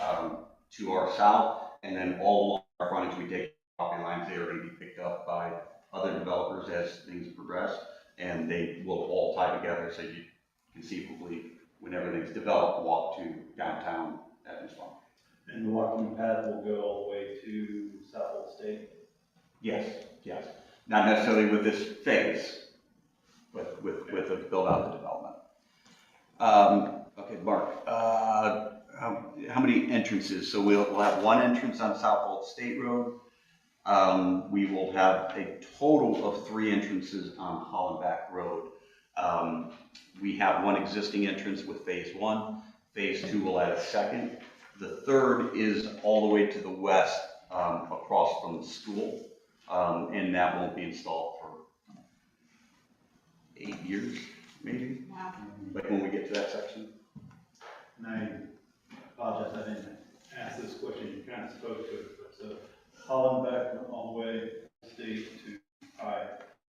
to our south, and then all along our frontage, we take property lines, they are gonna be picked up by other developers as things progress, and they will all tie together, so you conceivably, when everything's developed, walk to downtown Evans Farm. And the walking path will go all the way to South Old State? Yes, yes. Not necessarily with this phase, but with the build out of the development. Okay, Mark, how many entrances? So we'll have one entrance on South Old State Road. We will have a total of 3 entrances on Hollenbach Road. We have one existing entrance with phase 1. Phase 2 will add a second. The third is all the way to the west, across from the school, and that won't be installed for 8 years, maybe. Wow. Like when we get to that section. And I apologize, I didn't ask this question, you kind of spoke to it, but so Hollenbach all the way State to I,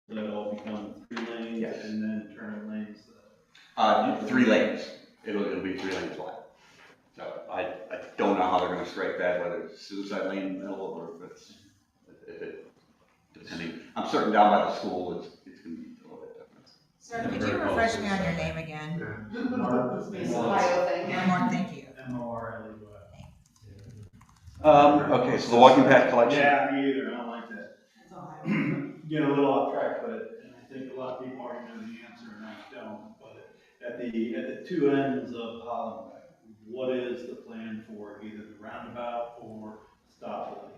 that'll all become 3 lanes, Yes. and then turn lanes. 3 lanes. It'll be 3 lanes wide. So I don't know how they're going to strike that, whether it's suicide lane in the middle or if it depending. I'm certain down by the school it's going to be a little bit different. Sir, could you refresh me on your name again? Mark, Mark, thank you. Okay, so the walking path collection. Yeah, me either, I don't like that. Get a little off track, but, and I think a lot of people already know the answer and I don't, but at the 2 ends of Hollenbach, what is the plan for either the roundabout or stoplight?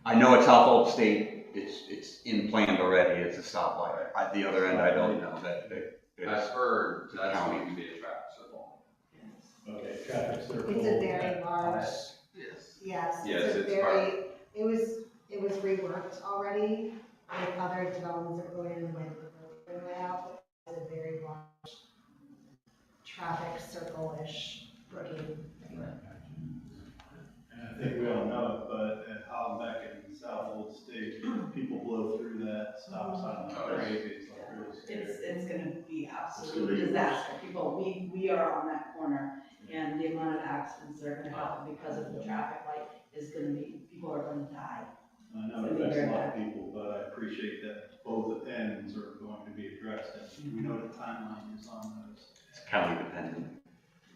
I know at South Old State, it's in planned already, it's a stoplight. At the other end, I don't know that. I've heard that's going to be a traffic circle. Okay, traffic circle. It's a very large, Yes. yes, Yes, it's a it's very, it was reworked already with other developments that were going in with the road layout. It's a very large traffic circle-ish looking thing. And I think we all know it, but at Hollenbach and South Old State, people blow through that stop sign like crazy, it's like really scary. It's gonna be absolutely a disaster. People, we are on that corner, and the amount of accidents that are gonna happen because of the traffic light is gonna be, people are gonna die. I know it affects a lot of people, but I appreciate that both ends are going to be addressed, and we know the timeline is on those. It's county dependent.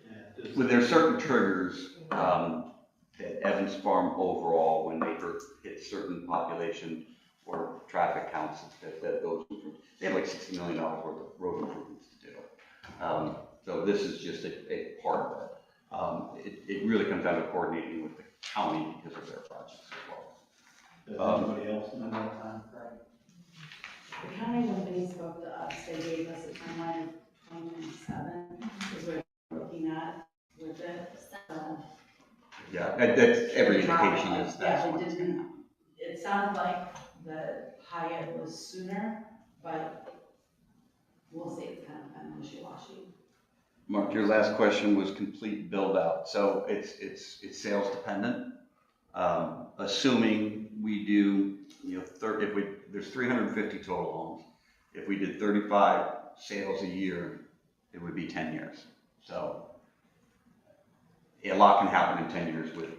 Yeah, Well, there are certain triggers at Evans Farm overall when they hit certain population or traffic counts that those they have like $60 million worth of road improvements to do. So this is just a part of it. It really comes down to coordinating with the county because of their projects as well. Does anybody else know that time frame? The county, when they spoke to us, they gave us a timeline of 2027, is what we're looking at with it. Yeah, that's every indication is that's Yeah, when it's going to happen. it sounded like the high end was sooner, but we'll see, it's kind of wishy-washy. Mark, your last question was complete build out. So it's sales dependent. Assuming we do, there's 350 total homes. If we did 35 sales a year, it would be 10 years. So a lot can happen in 10 years with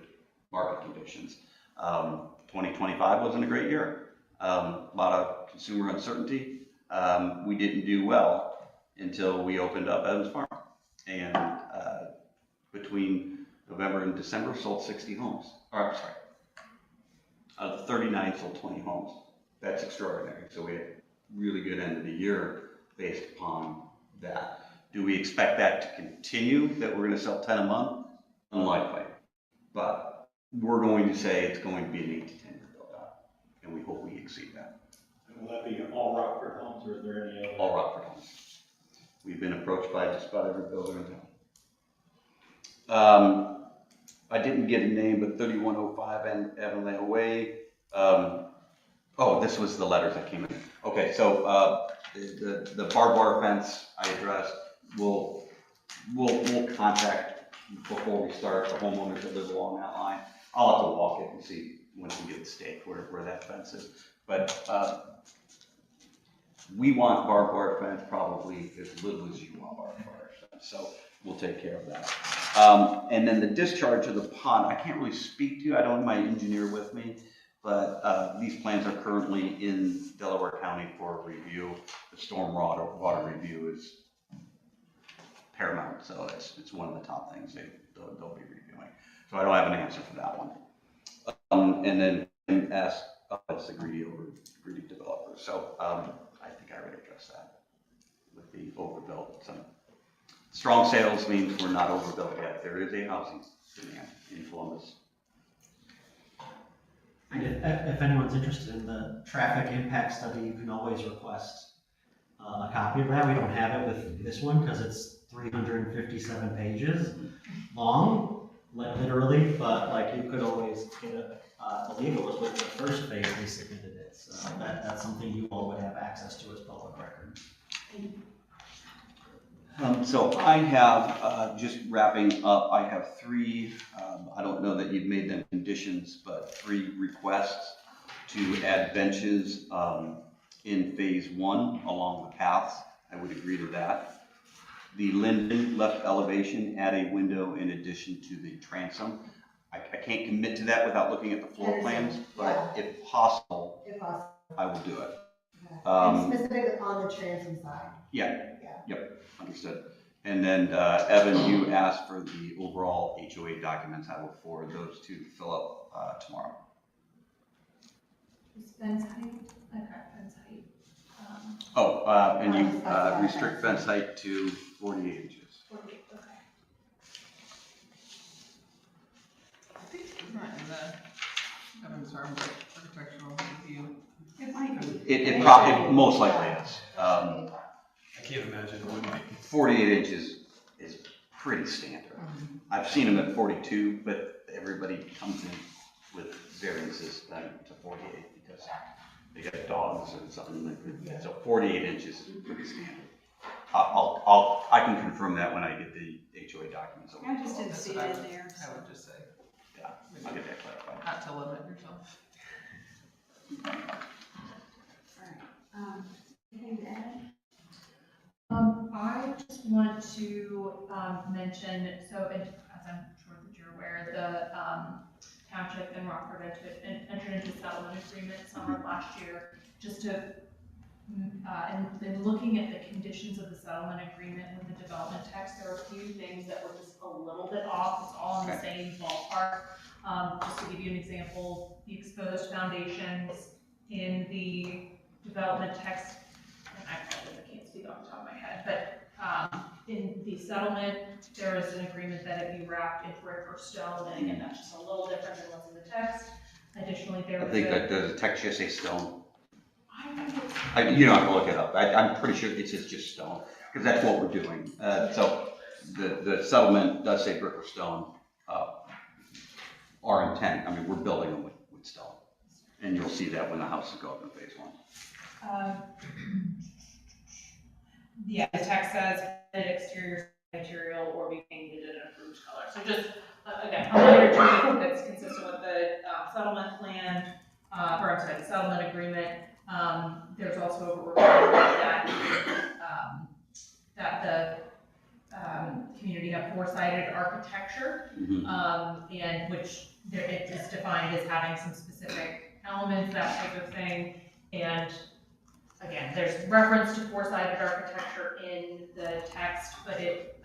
market conditions. 2025 wasn't a great year. A lot of consumer uncertainty. We didn't do well until we opened up Evans Farm. And between November and December, sold 60 homes. Or, I'm sorry, out of 39, sold 20 homes. That's extraordinary. So we had a really good end of the year based upon that. Do we expect that to continue, that we're going to sell 10 a month? Unlikely. But we're going to say it's going to be an 8 to 10 year build out. And we hope we exceed that. And will that be all Rockford homes, or is there any other? All Rockford homes. We've been approached by just about every builder in town. I didn't get a name, but 3105 and Avonlea Way. This was the letters that came in. Okay, so the barbed wire fence I addressed. We'll contact before we start the homeowners that live along that line. I'll have to walk it and see once we get the stake where that fence is. But we want barbed wire fence probably as little as you want barbed wire fence. So we'll take care of that. And then the discharge of the pond, I can't really speak to, I don't have my engineer with me, but these plans are currently in Delaware County for review. The storm water review is paramount, so it's one of the top things they'll be reviewing. So I don't have an answer for that one. And then asked, it's the greedy developer. So I think I already addressed that with the overbuilt. So strong sales means we're not overbuilt yet. There is a housing demand in Columbus. And if anyone's interested in the traffic impact study, you can always request a copy of that. We don't have it with this one because it's 357 pages long, literally, but like you could always get it. I believe it was with the first phase they submitted it, so that's something you all would have access to as public record. So I have, just wrapping up, I have three, I don't know that you've made them conditions, but 3 requests to add benches in phase 1 along the paths. I would agree to that. The Linden left elevation, add a window in addition to the transom. I can't commit to that without looking at the floor plans, but if possible, I will do it. And specifically on the transom side. Yep, understood. And then, Evan, you asked for the overall HOA documents. I will forward those to Philip tomorrow. Fence height, okay, fence height. And you restrict fence height to 48 inches. 48, okay. I think it's not in the Evans Farm architectural review. It might be. It most likely is. I can't imagine it wouldn't be. 48 inches is pretty standard. I've seen them at 42, but everybody comes in with variances to 48 because they got dogs or something like that. So 48 inches is pretty standard. I can confirm that when I get the HOA documents over. I just didn't see it in there. I would just say, Yeah, I'll get that clarified. not to limit yourself. Alright, anything to add? I just want to mention, so as I'm sure that you're aware, the township and Rockford entered into a settlement agreement summer of last year, just to, in looking at the conditions of the settlement agreement with the development text, there are a few things that were just a little bit off. It's all in the same ballpark. Just to give you an example, the exposed foundations in the development text, and I can't speak off the top of my head, but in the settlement, there is an agreement that it be wrapped in brick or stone, and again, that's just a little different than what's in the text. Additionally, there was I think that does the text just say stone. I think it's, You don't have to look it up. I'm pretty sure it says just stone because that's what we're doing. So the settlement does say brick or stone. Our intent, I mean, we're building them with stone, and you'll see that when the houses go up in phase 1. yeah, the text says exterior material or be painted in an approved color. So just, again, a minor change that's consistent with the settlement plan, or I'm sorry, the settlement agreement. There's also a requirement that the community have four-sided architecture, and which it is defined as having some specific elements, that type of thing. And again, there's reference to four-sided architecture in the text, but it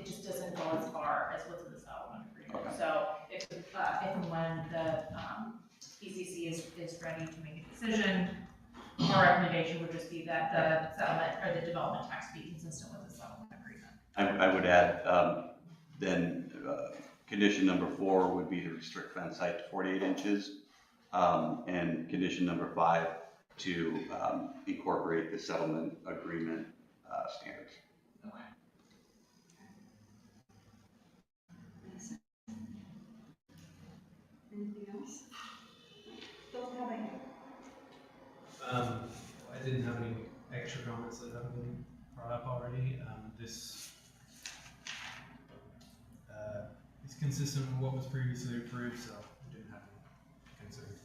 just doesn't go as far as what's in the settlement agreement. Okay. So if and when the BZC is ready to make a decision, our recommendation would just be that the settlement or the development text be consistent with the settlement agreement. I would add, then condition number 4 would be to restrict fence height to 48 inches. And condition number 5 to incorporate the settlement agreement standards. Okay. Anything else? Don't have any. I didn't have any extra comments that haven't been brought up already. This is consistent with what was previously approved, so I didn't have any concerns.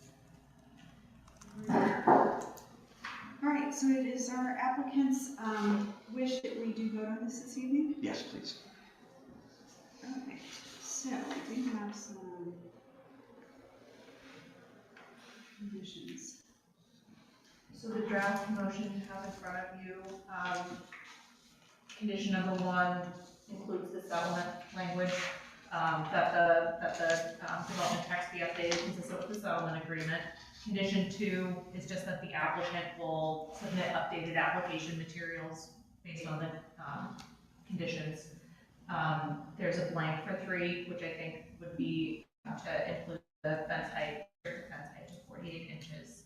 All right, so it is our applicant's wish that we do vote on this evening. Yes, please. Okay. So, we do have some conditions. So the draft motion you have in front of you, condition number 1 includes the settlement language, that the development text be updated consistent with the settlement agreement. Condition 2 is just that the applicant will submit updated application materials based on the conditions. There's a blank for 3, which I think would be to include the fence height to 48 inches.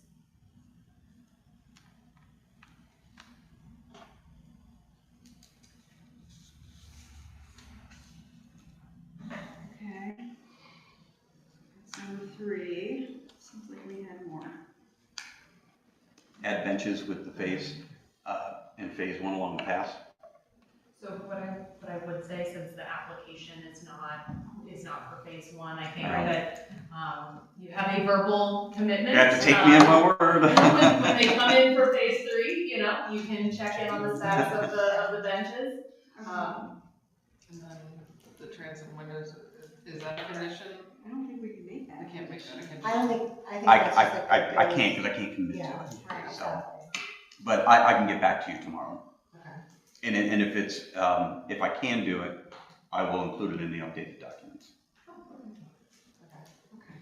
Okay. That's number 3. Seems like we had more. Add benches with the phase, in phase 1 along the path. So what I would say, since the application is not for phase 1, I think Right. that, you have a verbal commitment. You have to take me at my word. When they come in for phase 3, you can check in on the status of the benches. And then the transom windows, is that a condition? I don't think we can make that. I can't make that a condition. I think that's just a I can't, because I can't commit to Yeah, it. right, So, exactly. but I can get back to you tomorrow. Okay. And if it's, if I can do it, I will include it in the updated documents. Okay.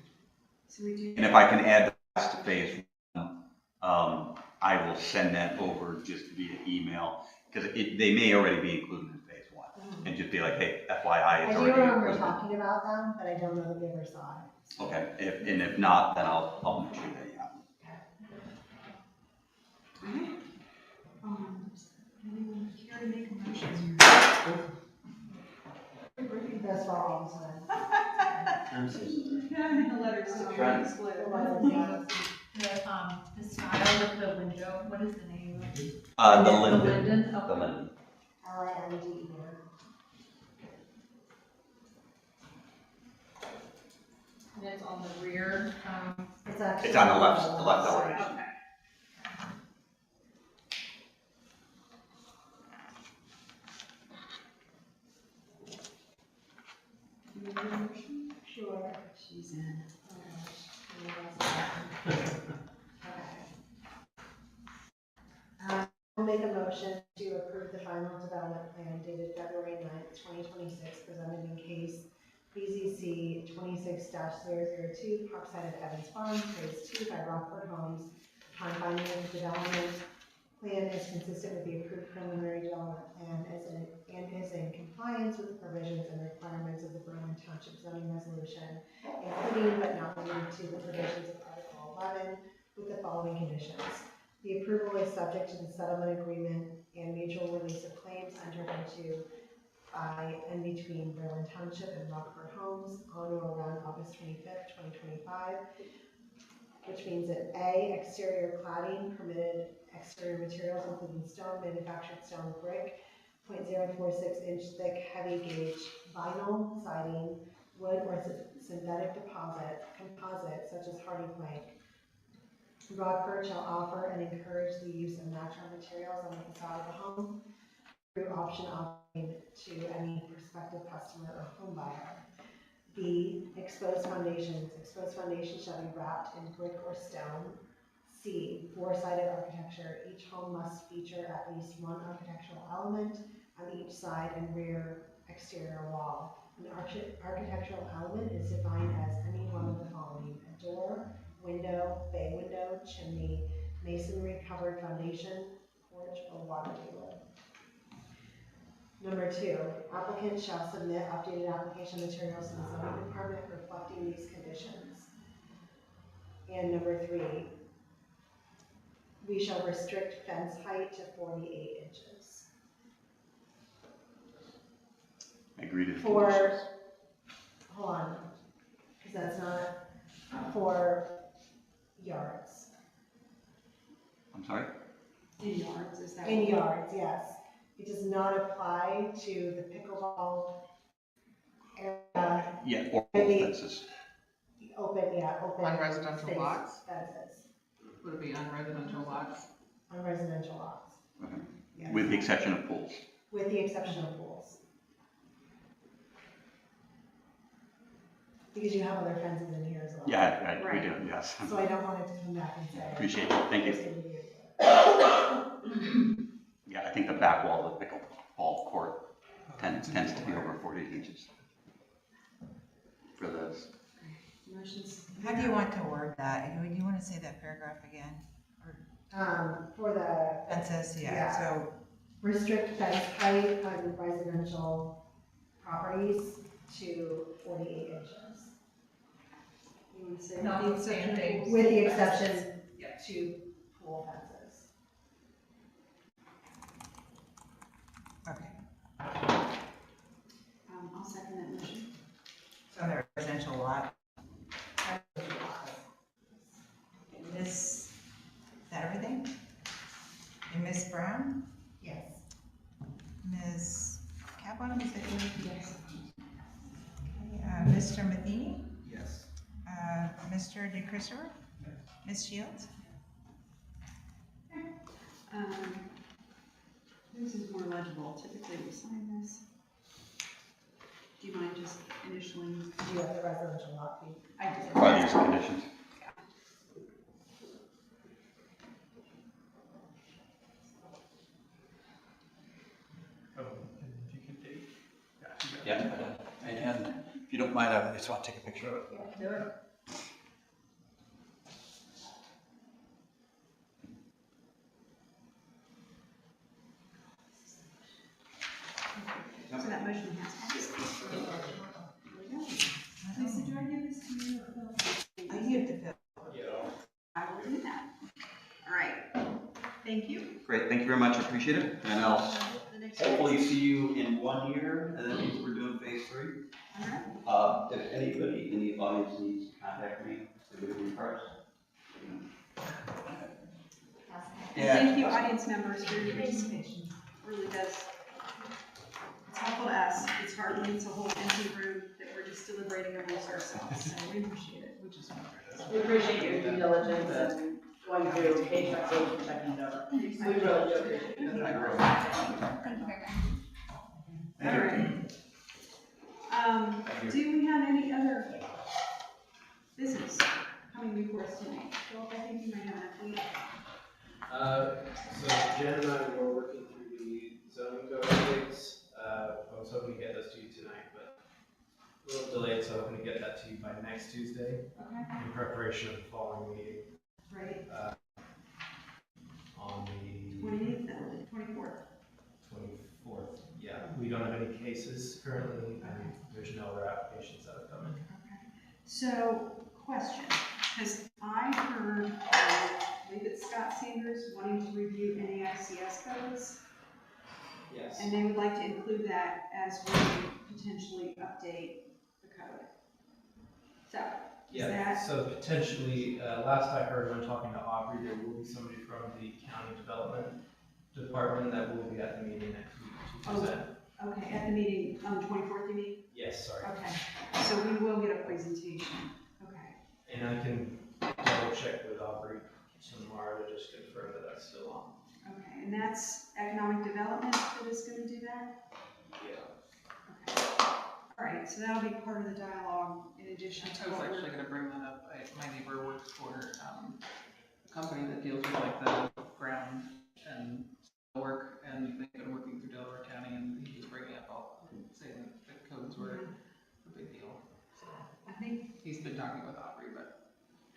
So we do. And if I can add that to phase 1, I will send that over just via email, because they may already be included in phase 1. And just be like, hey, FYI, I it's do already remember included. talking about them, but I don't know that we ever saw it. Okay, if not, then I'll make sure that you have them. Anyone care to make a motion? That's for all the time. I'm so sorry. The letters It's a on trend. the display. The style of the window, what is the name? The The linden. linden, The okay. linden. LINDE. And it's on the rear, It's actually. It's on the left elevation. Okay. Do you need a motion? Sure. She's in. I'll make a motion to approve the final development plan dated February 9th, 2026, presented in case BZC 26-002, Parkside at Evans Farm, Phase 2 by Rockford Homes. Upon finding that the development plan is consistent with the approved preliminary development plan and is in compliance with the provisions and requirements of the Berlin Township zoning resolution, including but not limited to the provisions of Article 11, with the following conditions. The approval is subject to the settlement agreement and mutual release of claims entered into by and between Berlin Township and Rockford Homes on or around August 25th, 2025, which means that A, exterior cladding, permitted exterior materials including stone, manufactured stone, brick, 0.046 inch thick, heavy gauge vinyl siding, wood or synthetic composite such as hardy plank. Rockford shall offer and encourage the use of natural materials on the facade of the home through option offering to any prospective customer or home buyer. B, exposed foundations. Exposed foundations shall be wrapped in brick or stone. C, four-sided architecture. Each home must feature at least one architectural element on each side and rear exterior wall. An architectural element is defined as any one of the following: a door, window, bay window, chimney, masonry covered foundation, porch, or water table. Number 2, applicant shall submit updated application materials to the zoning department reflecting these conditions. And number 3, we shall restrict fence height to 48 inches. I agree to the For, conditions. hold on, because that's not for yards. I'm sorry? In yards, is that? In yards, yes. It does not apply to the pickleball area. Yeah, or Maybe- fences. Open. On residential space lots? Fences, Would it be on residential lots? on residential lots. Okay. Yes. With the exception of pools. With the exception of pools. Because you have other fences in here as well. Yeah, we Right. do, yes. So I don't want it to come back and say. Appreciate it, thank you. Yeah, I think the back wall of the pickleball court tends to be over 40 inches for those. Motions. How do you want to word that? Do you want to say that paragraph again? For the. Fences, Yeah. yeah, so, Restrict fence height on residential properties to 48 inches. You want to say Notwithstanding. With the exception Yeah. to pool fences. okay. I'll second that motion. So on the residential lot, Miss, is that everything? And Miss Brown? Yes. Ms. Capon, is it you? Yes. Okay, Mr. Matheny? Yes. Mr. DeChristopher? Ms. Shields? This is more legible. Typically we sign this. Do you mind just initially? Do you have the residential lot fee? I do. Are these conditions? Oh, and if you could date. Yeah, and if you don't mind, I just want to take a picture of it. Do it. So that motion has passed. Lisa, do I give this to you or Phil? I give the Phil. I will do that. All right. Thank you. Great, thank you very much, I appreciate it, and I'll The next hopefully see you in 1 year, and that means we're doing phase 3. All right. If anybody in the audience needs to contact me, to give me cards. And thank you, audience members, for your participation. It really does. It's helpful to us. It's hard when it's a whole empty room that we're just deliberating amongst ourselves. So we appreciate it. We just want to. We appreciate your due diligence and going through page by page and checking it over. We really do appreciate it. Thank you very much. All right. Do we have any other business coming before us tonight? Philip, I think you might have an update. So Jen and I were working through the zoning code updates. I was hoping to get those to you tonight, but a little delayed, so I'm hoping to get that to you by next Tuesday Okay. in preparation of the following meeting Right. on the 28th, 24th. 24th. Yeah, we don't have any cases currently, and there's no other applications that have come in. Okay. So, question, because I heard, I believe it's Scott Sanders wanting to review NAICS codes, Yes. and they would like to include that as we potentially update the code. So, is Yeah, that, so potentially, last I heard when talking to Aubrey, there will be somebody from the county development department that will be at the meeting next week to present. okay, at the meeting on the 24th, you mean? Yes, sorry. Okay, so we will get a presentation, okay. And I can double check with Aubrey tomorrow to just confirm that that's still on. Okay, and that's economic development that is gonna do that? Yeah. Okay. All right, so that'll be part of the dialogue in addition to I was what actually we're. gonna bring that up. My neighbor works for, a company that deals with like the ground and work, and they've been working through Delaware County, and he was bringing up saying that the codes were a big deal. So I think, he's been talking with Aubrey, but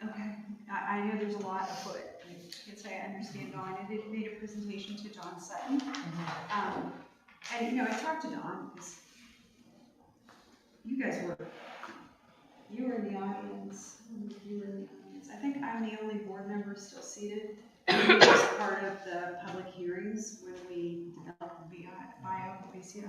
okay, I know there's a lot afoot. I can say I understand Dawn. I did made a presentation to Dawn Sutton. And, you know, I talked to Dawn because you guys you were in the audience. You were in the audience. I think I'm the only board member still seated. It was part of the public hearings when we developed the BZC.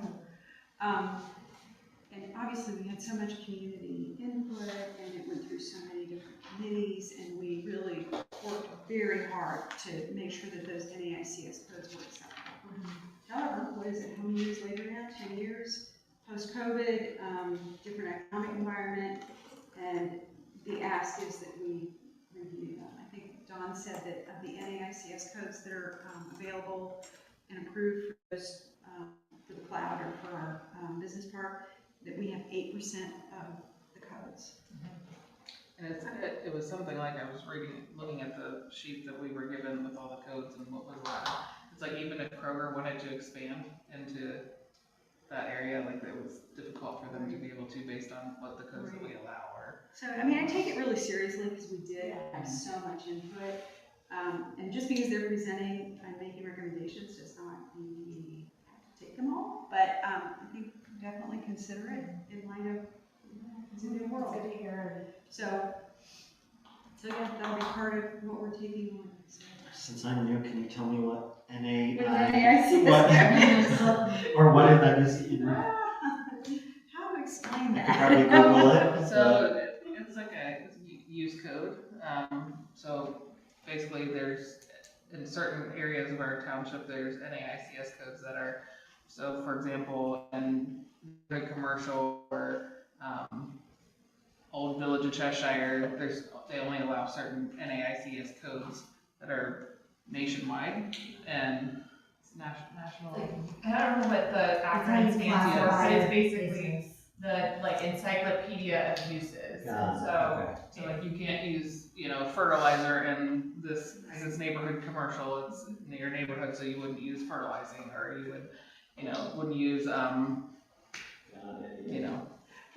And obviously we had so much community input and it went through so many different committees and we really worked very hard to make sure that those NAICS codes were acceptable. However, what is it, how many years later now? 10 years? Post-COVID, different economic environment, and the ask is that we review them. I think Dawn said that of the NAICS codes that are available and approved for those, for the cloud or for our business park, that we have 8% of the codes. And it was something like, I was looking at the sheet that we were given with all the codes and what was allowed. It's like even if Kroger wanted to expand into that area, like it was difficult for them to be able to based on what the codes that we allow are. So, I mean, I take it really seriously because we did have so much input. And just because they're presenting and making recommendations does not mean we have to take them all. But I think definitely consider it in light of it's a new world. It's good to hear. So yeah, that'll be part of what we're taking on. So. Since I'm new, can you tell me what NAICS or what if I just How to explain I that? could probably Google it. So it's like a use code. So basically there's, in certain areas of our township, there's NAICS codes that are, so for example, in the commercial or Old Village of Cheshire, they only allow certain NAICS codes that are nationwide and it's national. I don't remember what the acronym stands for, but it's basically the like encyclopedia of uses. And so like you can't use, fertilizer in this neighborhood commercial. It's in your neighborhood, so you wouldn't use fertilizing, or you would, wouldn't use,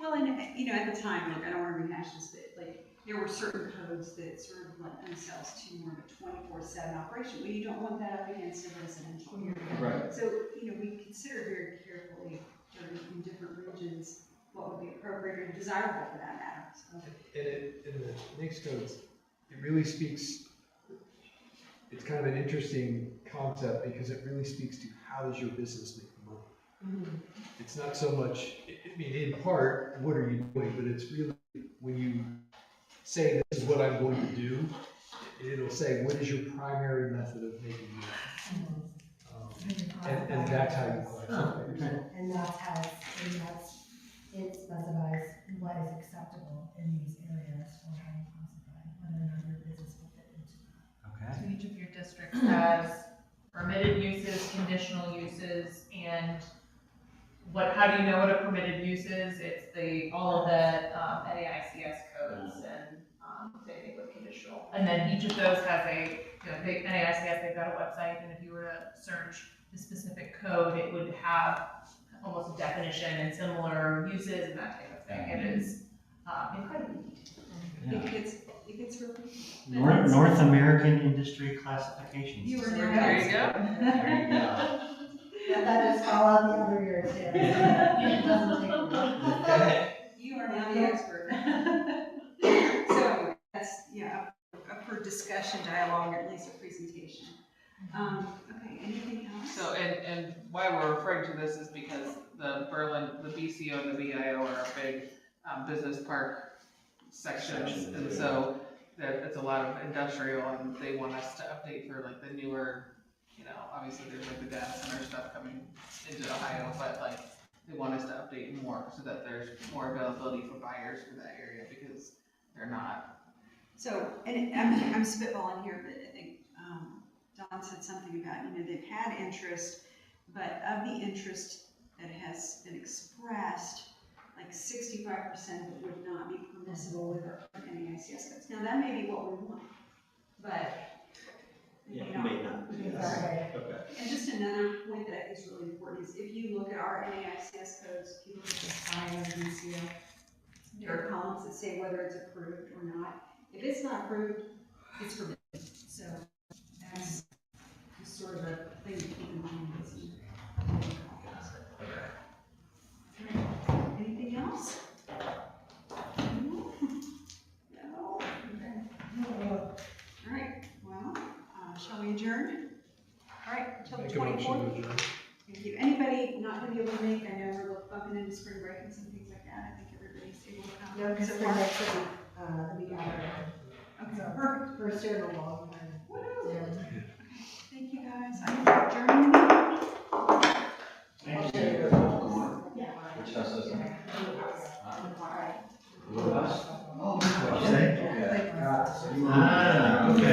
Well, and at the time, look, I don't want to rehash this, but like there were certain codes that sort of lent themselves to more of a 24/7 operation. Well, you don't want that up against a residential area. Right. So we consider very carefully in different regions what would be appropriate or desirable for that matter. So. In the NAICS codes, it really speaks. It's kind of an interesting concept because it really speaks to how does your business make money. It's not so much, I mean, in part, what are you doing, but it's really when you say this is what I'm going to do, it'll say what is your primary method of making money. And that's how you classify it. And that's how it specifies what is acceptable in these areas for how you classify, whether or not your business will fit into that. So each of your districts has permitted uses, conditional uses, and how do you know what a permitted use is? It's all of the NAICS codes and same thing with conditional. And then each of those has NAICS, they've got a website, and if you were to search the specific code, it would have almost a definition and similar uses and that type of thing. It is incredibly detailed. It gets really North American Industry Classifications. You were There you go. There you go. That just fall out the other year too. It doesn't take long. You are now the expert. So that's up for discussion, dialogue, or at least a presentation. Okay, anything else? So, and why we're referring to this is because the BCO and the VIO are big business park sections, and so it's a lot of industrial, and they want us to update for like the newer, obviously there's like the data center stuff coming into Ohio, but like they want us to update more so that there's more availability for buyers for that area because they're not. So, and I'm spitballing here, but I think Don said something about, they've had interest, but of the interest that has been expressed, like 65% of it would not be permissible with our NAICS codes. Now, that may be what we want, but Yeah, it may not. Exactly. Okay. And just another point that I think is really important is if you look at our NAICS codes, if you look at the file of BCO, there are columns that say whether it's approved or not. If it's not approved, it's forbidden. So that's just sort of a thing to keep in mind. Anything else? No? Okay. All right, well, shall we adjourn? All right, until the Make a motion to 24th. adjourn. Thank you. Anybody not going to be able to make? I know we're bumping into spring break and some things like that. I think everybody's able to come. No, because so for far. next week, the week after. Okay, So, perfect. first year in a long time. Woo. Thank you, guys. I'm adjourning the meeting. Thank you. Yeah. Which house is it? All right. Blue house?